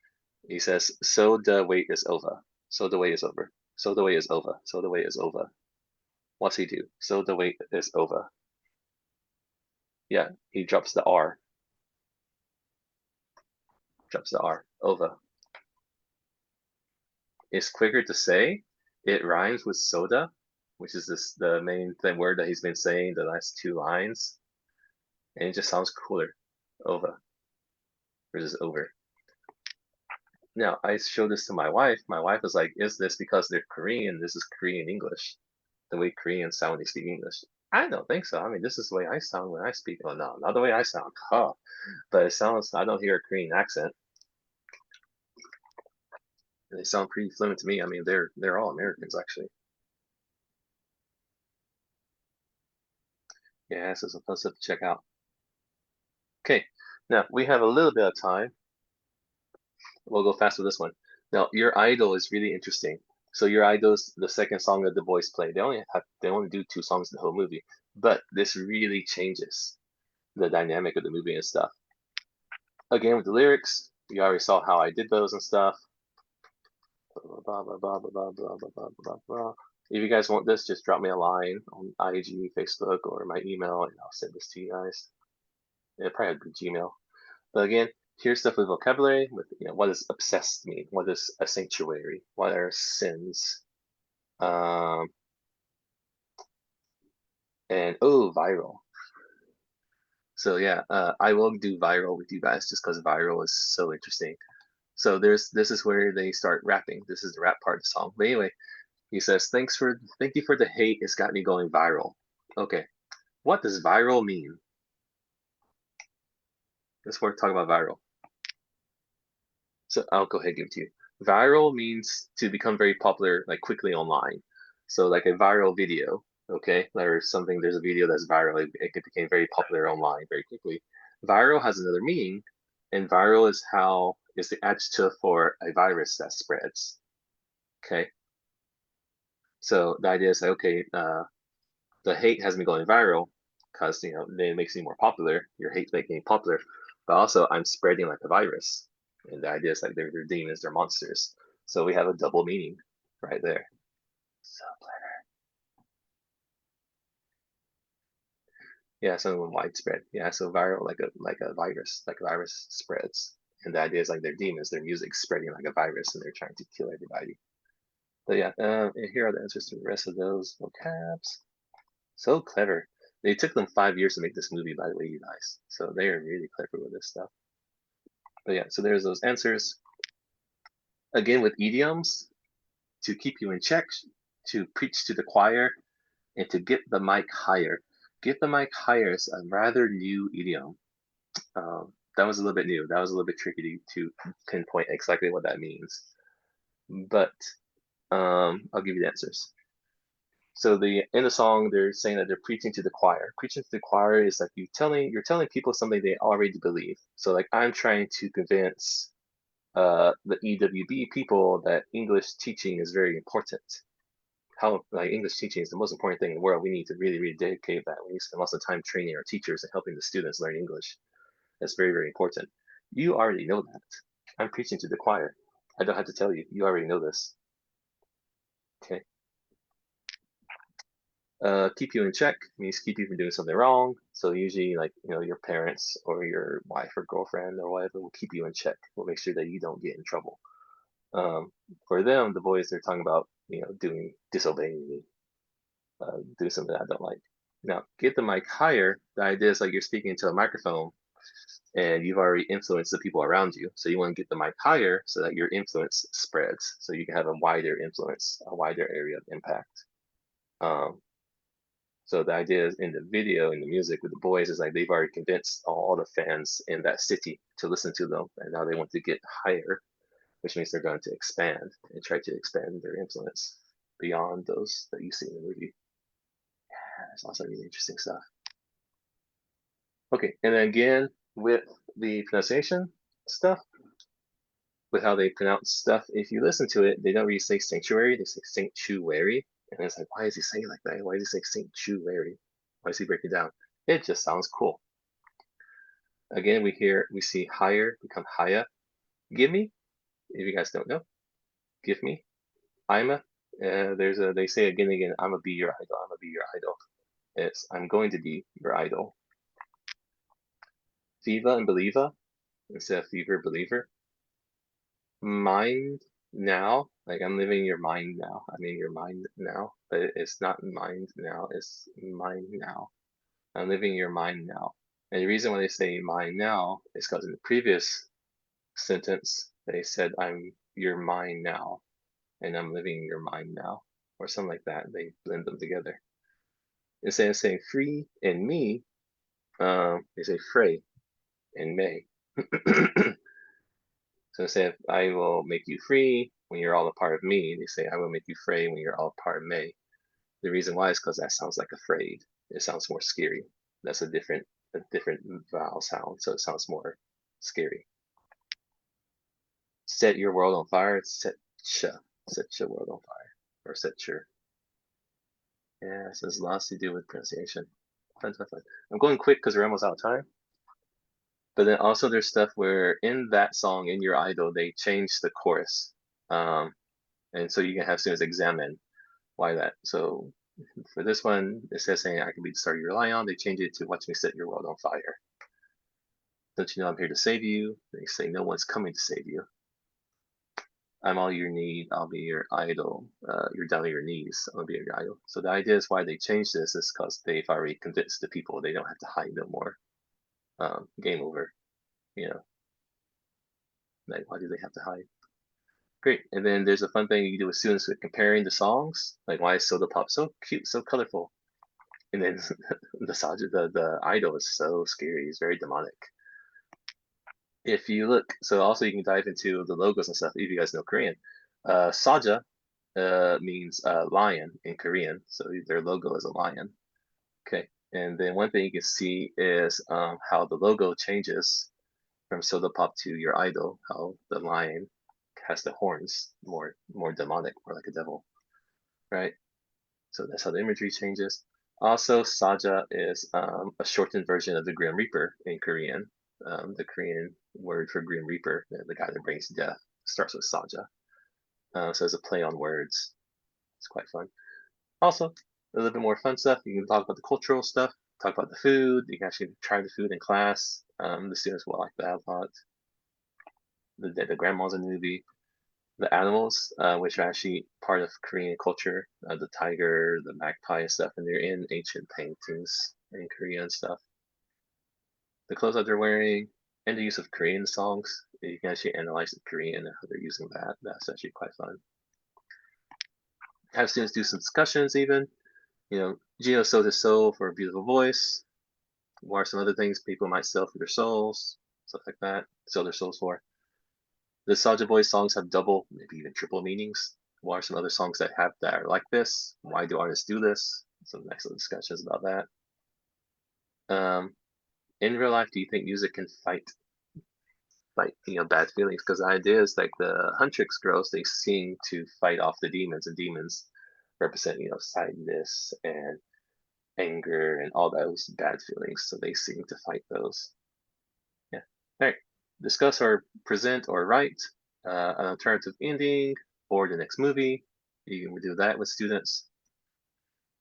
He says, so the wait is over. So the wait is over. So the wait is over. So the wait is over. What's he do? So the wait is over. Yeah, he drops the R. Drops the R. Over. It's quicker to say. It rhymes with soda, which is the main word that he's been saying the last 2 lines. And it just sounds cooler. Over. Versus over. Now, I showed this to my wife. My wife was like, is this because they're Korean? This is Korean English. The way Koreans sound when they speak English. I don't think so. I mean, this is the way I sound when I speak. Oh, no, not the way I sound. Huh. But it sounds, I don't hear a Korean accent. They sound pretty fluent to me. I mean, they're all Americans, actually. Yeah, this is a fun stuff to check out. Okay, now we have a little bit of time. We'll go fast with this one. Now, your idol is really interesting. So your idol's the second song that the boys play. They only do 2 songs in the whole movie, but this really changes the dynamic of the movie and stuff. Again, with the lyrics, you already saw how I did those and stuff. Blah, blah, blah, blah, blah, blah, blah, blah, blah, blah. If you guys want this, just drop me a line on IG, Facebook, or my email, and I'll send this to you guys. It'll probably be Gmail. But again, here's stuff with vocabulary, with what does obsessed mean? What is a sanctuary? What are sins? And viral. So yeah, I will do viral with you guys just because viral is so interesting. So this is where they start rapping. This is the rap part of the song. But anyway, he says, thank you for the hate. It's got me going viral. Okay, what does viral mean? Let's talk about viral. So I'll go ahead and give it to you. Viral means to become very popular, like quickly online. So like a viral video, okay? There's a video that's viral. It became very popular online very quickly. Viral has another meaning, and viral is the adjective for a virus that spreads. Okay. So the idea is that, okay, the hate has me going viral because it makes me more popular. Your hate's making me popular, but also I'm spreading like a virus. And the idea is like they're demons, they're monsters. So we have a double meaning right there. So clever. Yeah, something widespread. Yeah, so viral like a virus spreads. And the idea is like they're demons, their music spreading like a virus, and they're trying to kill everybody. But yeah, and here are the answers to the rest of those vocabs. So clever. They took them 5 years to make this movie, by the way, you guys. So they are really clever with this stuff. But yeah, so there's those answers. Again, with idioms, to keep you in check, to preach to the choir, and to get the mic higher. Get the mic higher is a rather new idiom. That was a little bit new. That was a little bit tricky to pinpoint exactly what that means. But I'll give you the answers. So in the song, they're saying that they're preaching to the choir. Preaching to the choir is like you're telling people something they already believe. So like I'm trying to convince the EWB people that English teaching is very important. How like English teaching is the most important thing in the world. We need to really, really dedicate that. We need to spend lots of time training our teachers and helping the students learn English. That's very, very important. You already know that. I'm preaching to the choir. I don't have to tell you. You already know this. Okay. Keep you in check means keep you from doing something wrong. So usually like, your parents or your wife or girlfriend or whatever will keep you in check. Will make sure that you don't get in trouble. For them, the boys, they're talking about, disobeying me, doing something I don't like. Now, get the mic higher. The idea is like you're speaking into a microphone and you've already influenced the people around you. So you want to get the mic higher so that your influence spreads. So you can have a wider influence, a wider area of impact. So the idea is in the video, in the music with the boys is like they've already convinced all the fans in that city to listen to them. And now they want to get higher, which means they're going to expand and try to expand their influence beyond those that you see in the movie. Yeah, that's also really interesting stuff. Okay, and then again, with the pronunciation stuff, with how they pronounce stuff, if you listen to it, they don't really say sanctuary, they say sanctuary. And it's like, why is he saying like that? Why does he say sanctuary? Why does he break it down? It just sounds cool. Again, we see higher become higher. Give me, if you guys don't know, give me. I'm a, they say again and again, I'm gonna be your idol, I'm gonna be your idol. I'm going to be your idol. Viva and believer instead of fever, believer. Mind now, like I'm living your mind now. I'm in your mind now, but it's not mind now, it's mind now. I'm living your mind now. And the reason why they say mind now is because in the previous sentence, they said, I'm your mind now, and I'm living your mind now, or something like that. They blend them together. Instead of saying free and me, they say fray and may. So instead of I will make you free when you're all a part of me, they say I will make you fray when you're all a part of me. The reason why is because that sounds like afraid. It sounds more scary. That's a different vowel sound, so it sounds more scary. set your world on fire. It's set your world on fire, or set your. Yeah, so there's lots to do with pronunciation. Fun. I'm going quick because we're almost out of time. But then also there's stuff where in that song, in your idol, they change the chorus. And so you can have students examine why that. So for this one, instead of saying I can be the star you rely on, they change it to watch me set your world on fire. Don't you know I'm here to save you? They say no one's coming to save you. I'm all you need. I'll be your idol. You're down on your knees. I'll be your idol. So the idea is why they changed this is because they've already convinced the people they don't have to hide no more. Game over. You know, like why do they have to hide? Great. And then there's a fun thing you can do with students with comparing the songs. Like why is Soda Pop so cute, so colorful? And then the idol is so scary. He's very demonic. If you look, so also you can dive into the logos and stuff if you guys know Korean. Saja means lion in Korean, so their logo is a lion. Okay, and then one thing you can see is how the logo changes from Soda Pop to your idol. How the lion has the horns, more demonic, more like a devil, right? So that's how the imagery changes. Also, Saja is a shortened version of the Grim Reaper in Korean. The Korean word for Grim Reaper, the guy that brings death, starts with Saja. So it's a play on words. It's quite fun. Also, a little bit more fun stuff. You can talk about the cultural stuff, talk about the food. You can actually try the food in class. The students will like that a lot. The grandmas in the movie. The animals, which are actually part of Korean culture, the tiger, the magpie and stuff, and they're in ancient paintings in Korea and stuff. The clothes that they're wearing, and the use of Korean songs. You can actually analyze the Korean and how they're using that. That's actually quite fun. Have students do some discussions even. You know, Gio sold his soul for a beautiful voice. What are some other things people might sell for their souls? Stuff like that. Sell their souls for. The Soulja Boy songs have double, maybe even triple meanings. What are some other songs that are like this? Why do artists do this? Some excellent discussions about that. In real life, do you think music can fight bad feelings? Because the idea is like the Huntrix girls, they sing to fight off the demons, and demons represent sadness and anger and all those bad feelings. So they sing to fight those. Yeah. All right. Discuss or present or write an alternative ending or the next movie. You can do that with students.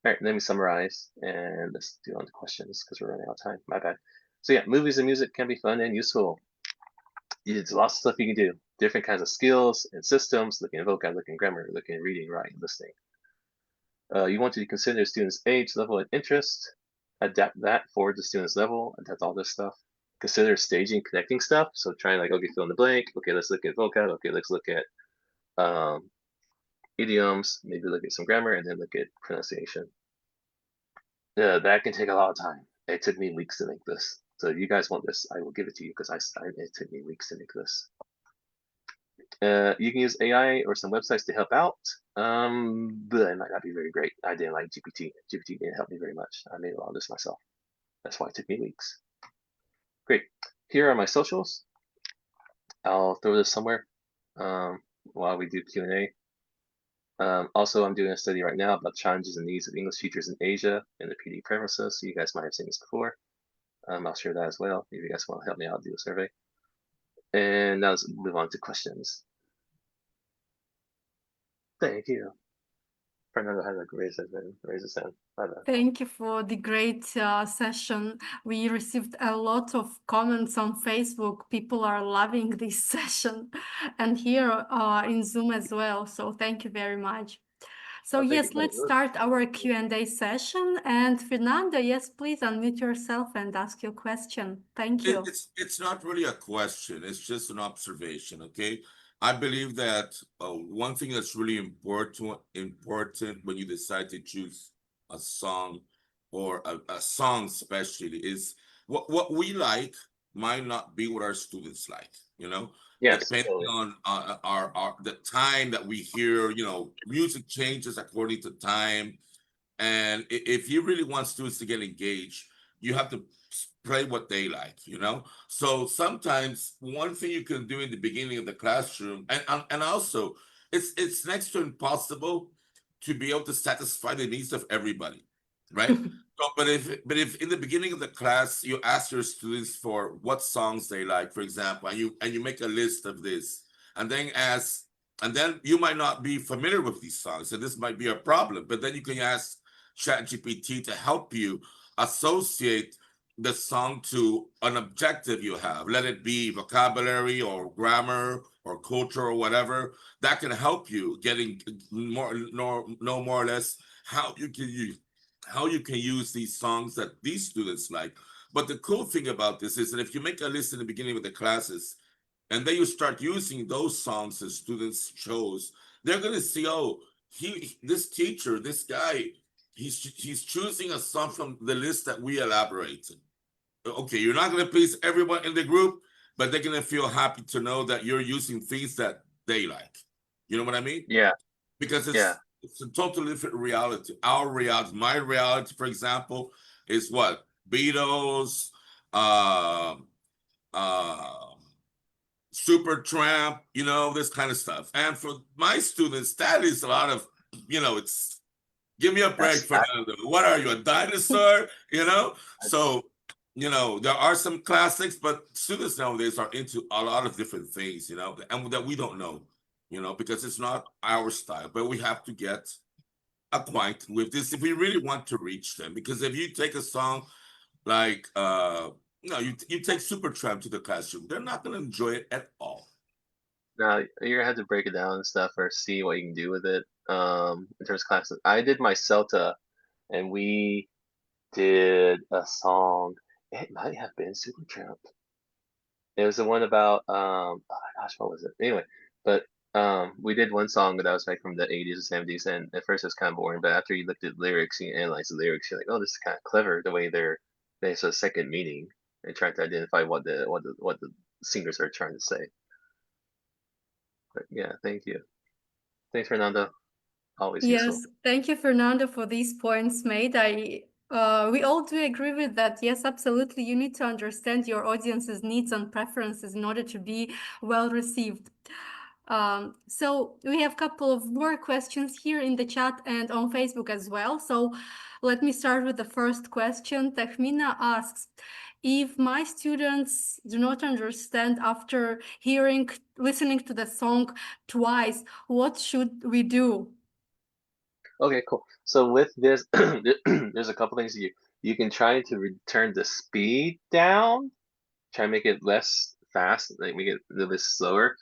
All right, let me summarize and let's do on to questions because we're running out of time. My bad. So yeah, movies and music can be fun and useful. There's lots of stuff you can do. Different kinds of skills and systems, looking at vocab, looking at grammar, looking at reading, writing, listening. You want to consider students' age, level, and interest. Adapt that for the student's level. Adapt all this stuff. Consider staging, connecting stuff. So trying okay, fill in the blank. Okay, let's look at vocab. Okay, let's look at idioms. Maybe look at some grammar and then look at pronunciation. That can take a lot of time. It took me weeks to make this. So if you guys want this, I will give it to you because it took me weeks to make this. You can use AI or some websites to help out, but it might not be very great. I didn't like GPT. GPT didn't help me very much. I made a lot of this myself. That's why it took me weeks. Great. Here are my socials. I'll throw this somewhere while we do Q&A. Also, I'm doing a study right now about challenges and needs of English teachers in Asia and the PD premises. So you guys might have seen this before. I'll share that as well if you guys want to help me out do a survey. And now let's move on to questions. Thank you. Fernando has raise his hand. Thank you for the great session. We received a lot of comments on Facebook. People are loving this session and here in Zoom as well. So thank you very much. So yes, let's start our Q&A session. And Fernando, yes, please unmute yourself and ask your question. Thank you. It's not really a question. It's just an observation, okay? I believe that one thing that's really important when you decide to choose a song or a song especially is what we like might not be what our students like, Yes, depending totally. on the time that we hear, music changes according to time. And if you really want students to get engaged, you have to play what they like, you know? So sometimes one thing you can do in the beginning of the classroom, and also it's next to impossible to be able to satisfy the needs of everybody, right? So, but if in the beginning of the class you ask your students for what songs they like, for example, and you make a list of this, and then you might not be familiar with these songs, and this might be a problem. But then you can ask ChatGPT to help you associate the song to an objective you have. Let it be vocabulary or grammar or culture or whatever. That can help you getting know more or less how you can use these songs that these students like. But the cool thing about this is that if you make a list in the beginning of the classes, and then you start using those songs that students chose, they're gonna see, oh, this teacher, this guy, he's choosing a song from the list that we elaborated. Okay, you're not gonna please everyone in the group, but they're gonna feel happy to know that you're using things that they like. You know what I mean? Yeah. Because Yeah. it's a totally different reality. Our reality, my reality, for example, is what? Beatles, Super Tramp, you know, this kind of stuff. And for my students, that is a lot of, it's give me a break, Fernando. What are you, a dinosaur? So, there are some classics, but students nowadays are into a lot of different things, and that we don't know, because it's not our style, but we have to get acquainted with this if we really want to reach them. Because if you take a song like, you take Supertramp to the classroom, they're not going to enjoy it at all. Now you're gonna have to break it down and stuff, or see what you can do with it. In terms of classes, I did my CELTA, and we did a song. It might have been Supertramp. It was the one about oh my gosh, what was it? Anyway, but we did one song that was like from the 80s or 70s, and at first it was kind of boring, but after you looked at lyrics, you analyze the lyrics, you're like, oh, this is kind of clever the way there's a second meaning and trying to identify what the singers are trying to say. But yeah, thank you. Thanks, Fernando. Always useful. Yes, thank you, Fernando, for these points made. We all do agree with that. Yes, absolutely. You need to understand your audience's needs and preferences in order to be well received. So we have a couple of more questions here in the chat and on Facebook as well. So let me start with the first question. Tahmina asks, if my students do not understand after listening to the song twice, what should we do? Okay, cool. So with this, there's a couple things you can try to return the speed down, try to make it less fast, like make it a little bit slower.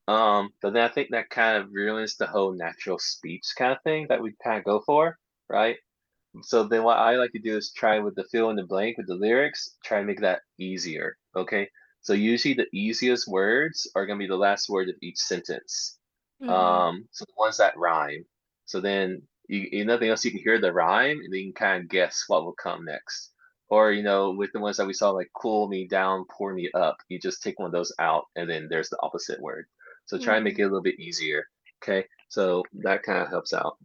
But then I think that kind of ruins the whole natural speech kind of thing that we kind of go for, right? So then what I like to do is try with the fill in the blank with the lyrics, try to make that easier. Okay. So usually the easiest words are gonna be the last word of each sentence. So the ones that rhyme. So then nothing else, you can hear the rhyme and then you can kind of guess what will come next. Or with the ones that we saw, like cool me down, pour me up, you just take one of those out and then there's the opposite word. So try and make it a little bit easier. Okay. So that kind of helps out.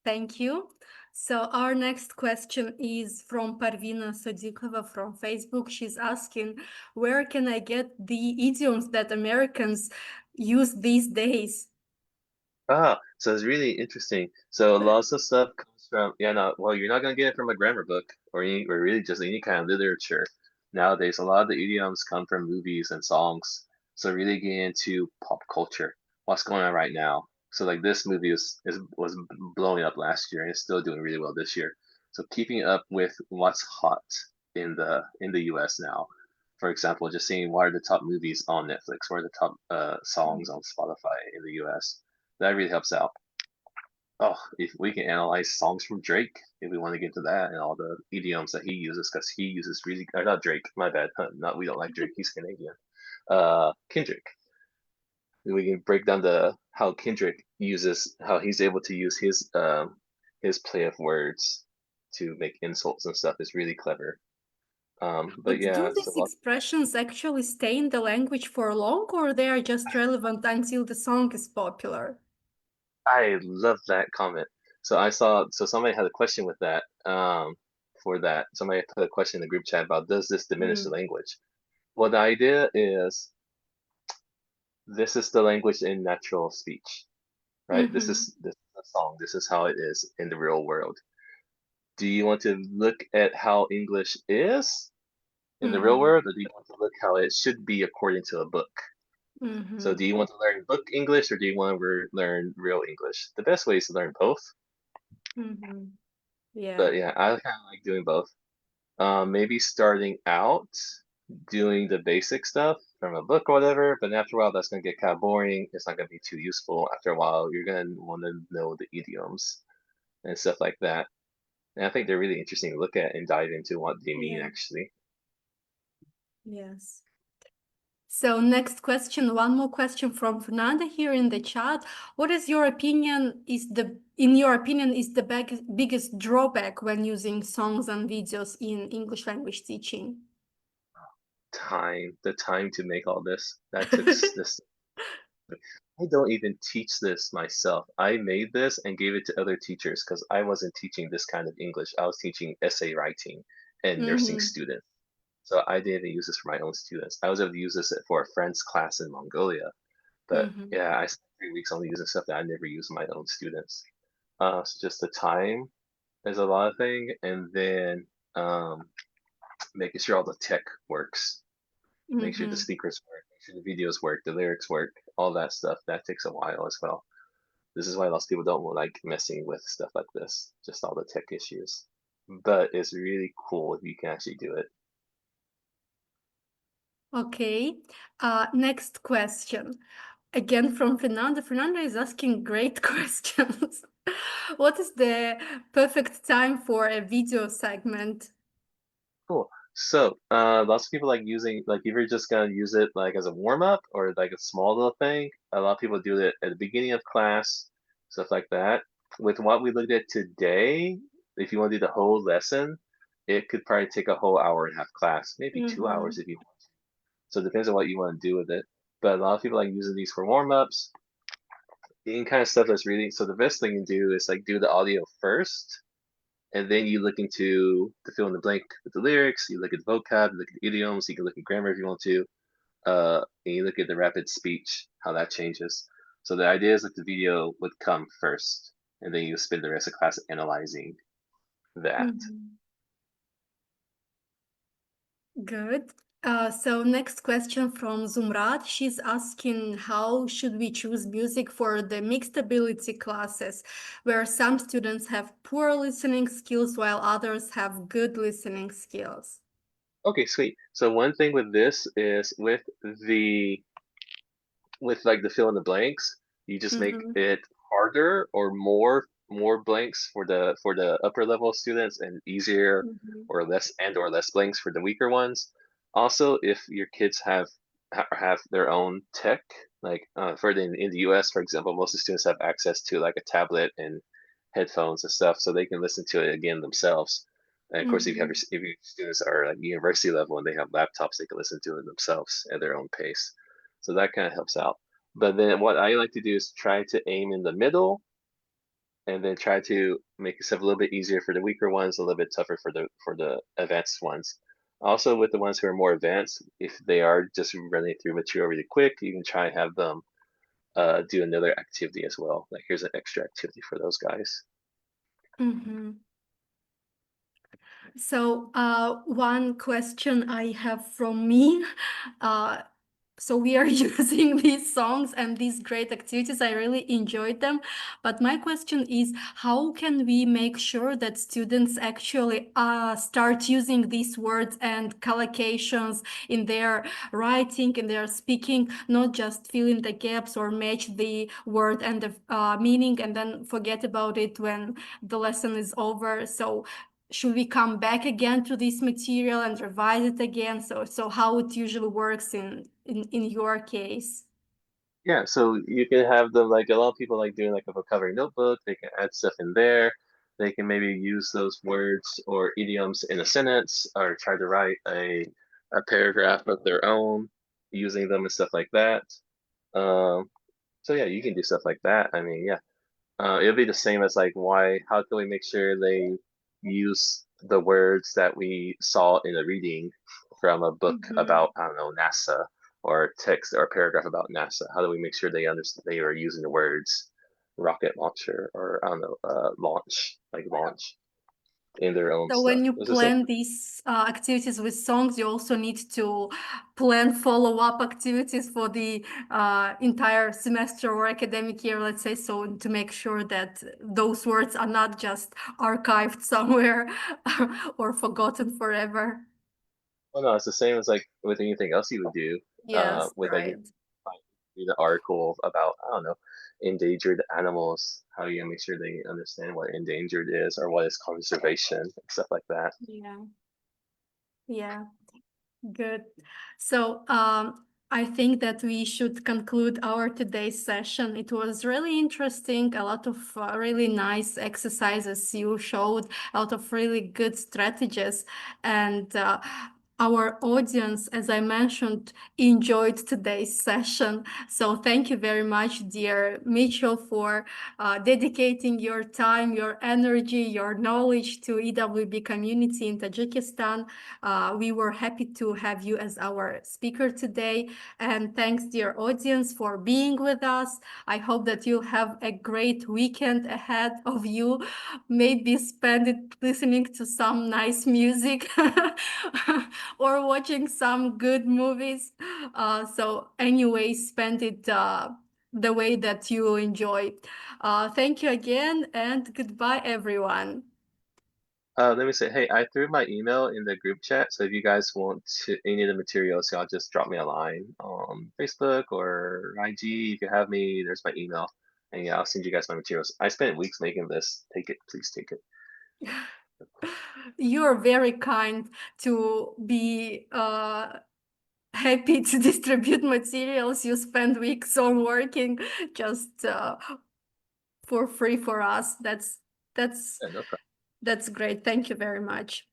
Thank you. So our next question is from Parvina Sodikova from Facebook. She's asking, where can I get the idioms that Americans use these days? So it's really interesting. So lots of stuff comes from, you're not gonna get it from a grammar book or really just any kind of literature. Nowadays, a lot of the idioms come from movies and songs. So really getting into pop culture, what's going on right now. So like this movie was blowing up last year and it's still doing really well this year. So keeping up with what's hot in the US now. For example, just seeing what are the top movies on Netflix, what are the top songs on Spotify in the US. That really helps out. Oh, if we can analyze songs from Drake, if we want to get to that and all the idioms that he uses, because he uses really, or not Drake, my bad, we don't like Drake, he's Canadian. Kendrick. We can break down how Kendrick uses, how he's able to use his play of words to make insults and stuff is really clever. But yeah, do these expressions actually stay in the language for long, or they are just relevant until the song is popular? I love that comment. So somebody had a question with that. for that. Somebody put a question in the group chat about, does this diminish the Mm. language? Well, the idea is this is the language in natural speech, right? This is a song. This is how it is in the real world. Do you want to look at how English is in the real world, or do you want to look how it should be according to a book? So do you want to learn book English, or do you want to learn real English? The best way is to learn both. Yeah. But yeah, I kind of like doing both. Maybe starting out doing the basic stuff from a book or whatever, but after a while that's gonna get kind of boring. It's not gonna be too useful. After a while, you're gonna want to know the idioms and stuff like that. And I think they're really interesting to look at and dive into what they mean Yeah. actually. Yes. So next question, one more question from Fernanda here in the chat. What is your opinion in your opinion, is the biggest drawback when using songs and videos in English language teaching? The time to make all this. That took this. I don't even teach this myself. I made this and gave it to other teachers because I wasn't teaching this kind of English. I was teaching essay writing and nursing students. So I didn't even use this for my own students. I was able to use this for a friend's class in Mongolia. But yeah, I spent 3 weeks only using stuff that I never use in my own students. So just the time is a lot of thing, and then making sure all the tech works. Make sure the speakers work, make sure the videos work, the lyrics work, all that stuff. That takes a while as well. This is why lots of people don't like messing with stuff like this, just all the tech issues. But it's really cool if you can actually do it. Okay. Next question. Again from Fernanda. Fernanda is asking great questions. What is the perfect time for a video segment? Cool. So, lots of people like using, like, if you're just gonna use it like as a warm up or like a small little thing, a lot of people do it at the beginning of class, stuff like that. With what we looked at today, if you want to do the whole lesson, it could probably take a whole hour and a half class, maybe 2 hours if you want to. So it depends on what you want to do with it. But a lot of people like using these for warm ups, any kind of stuff that's really, so the best thing to do is like do the audio first, and then you look into the fill in the blank with the lyrics, you look at the vocab, you look at the idioms, you can look at grammar if you want to, and you look at the rapid speech, how that changes. So the idea is that the video would come first, and then you spend the rest of class analyzing that. Good. So next question from Zumrat. She's asking, how should we choose music for the mixed ability classes, where some students have poor listening skills while others have good listening skills? Okay, sweet. So one thing with this is with like the fill in the blanks, you just make it harder or more blanks for the upper level students and easier or less blanks for the weaker ones. Also, if your kids have their own tech, like in the US, for example, most of the students have access to like a tablet and headphones and stuff, so they can listen to it again themselves. And of course, if your students are like university level and they have laptops, they can listen to it themselves at their own pace. So that kind of helps out. But then what I like to do is try to aim in the middle and then try to make yourself a little bit easier for the weaker ones, a little bit tougher for the advanced ones. Also with the ones who are more advanced, if they are just running through material really quick, you can try and have them do another activity as well. Like here's an extra activity for those guys. So one question I have from me, so we are using these songs and these great activities. I really enjoyed them. But my question is, how can we make sure that students actually start using these words and collocations in their writing, in their speaking, not just fill in the gaps or match the word and the meaning and then forget about it when the lesson is over? So should we come back again to this material and revise it again? So how it usually works in your case? Yeah, so you can have them, like a lot of people like doing like a vocabulary notebook. They can add stuff in there. They can maybe use those words or idioms in a sentence or try to write a paragraph of their own using them and stuff like that. So yeah, you can do stuff like that. I mean, yeah, it'll be the same as like how can we make sure they use the words that we saw in a reading from a book about, I don't know, NASA, or text or a paragraph about NASA? How do we make sure they understand they are using the words rocket launcher or, I don't know, launch in their own So stuff? when you It's the same. plan these activities with songs, you also need to plan follow-up activities for the entire semester or academic year, let's say, so to make sure that those words are not just archived somewhere or forgotten forever. Well, no, it's the same as like with anything else you would do. Yes, With like right. read an article about, I don't know, endangered animals. How do you make sure they understand what endangered is or what is conservation and stuff like that? Yeah. Yeah. Good. So I think that we should conclude our today's session. It was really interesting, a lot of really nice exercises you showed, a lot of really good strategies. And our audience, as I mentioned, enjoyed today's session. So thank you very much, dear Mitchell, for dedicating your time, your energy, your knowledge to EWB community in Tajikistan. We were happy to have you as our speaker today. And thanks, dear audience, for being with us. I hope that you'll have a great weekend ahead of you. Maybe spend it listening to some nice music or watching some good movies. So anyway, spend it the way that you enjoy. Thank you again, and goodbye, everyone. Let me say, hey, I threw my email in the group chat, so if you guys want any of the materials, y'all just drop me a line on Facebook or IG. You can have me. There's my email, and yeah, I'll send you guys my materials. I spent weeks making this. Take it, please take it. You're very kind to be happy to distribute materials you spend weeks on working just for free for us. Yeah, no problem. That's great. Thank you very much.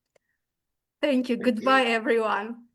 Thank you. Thank you. Goodbye, everyone.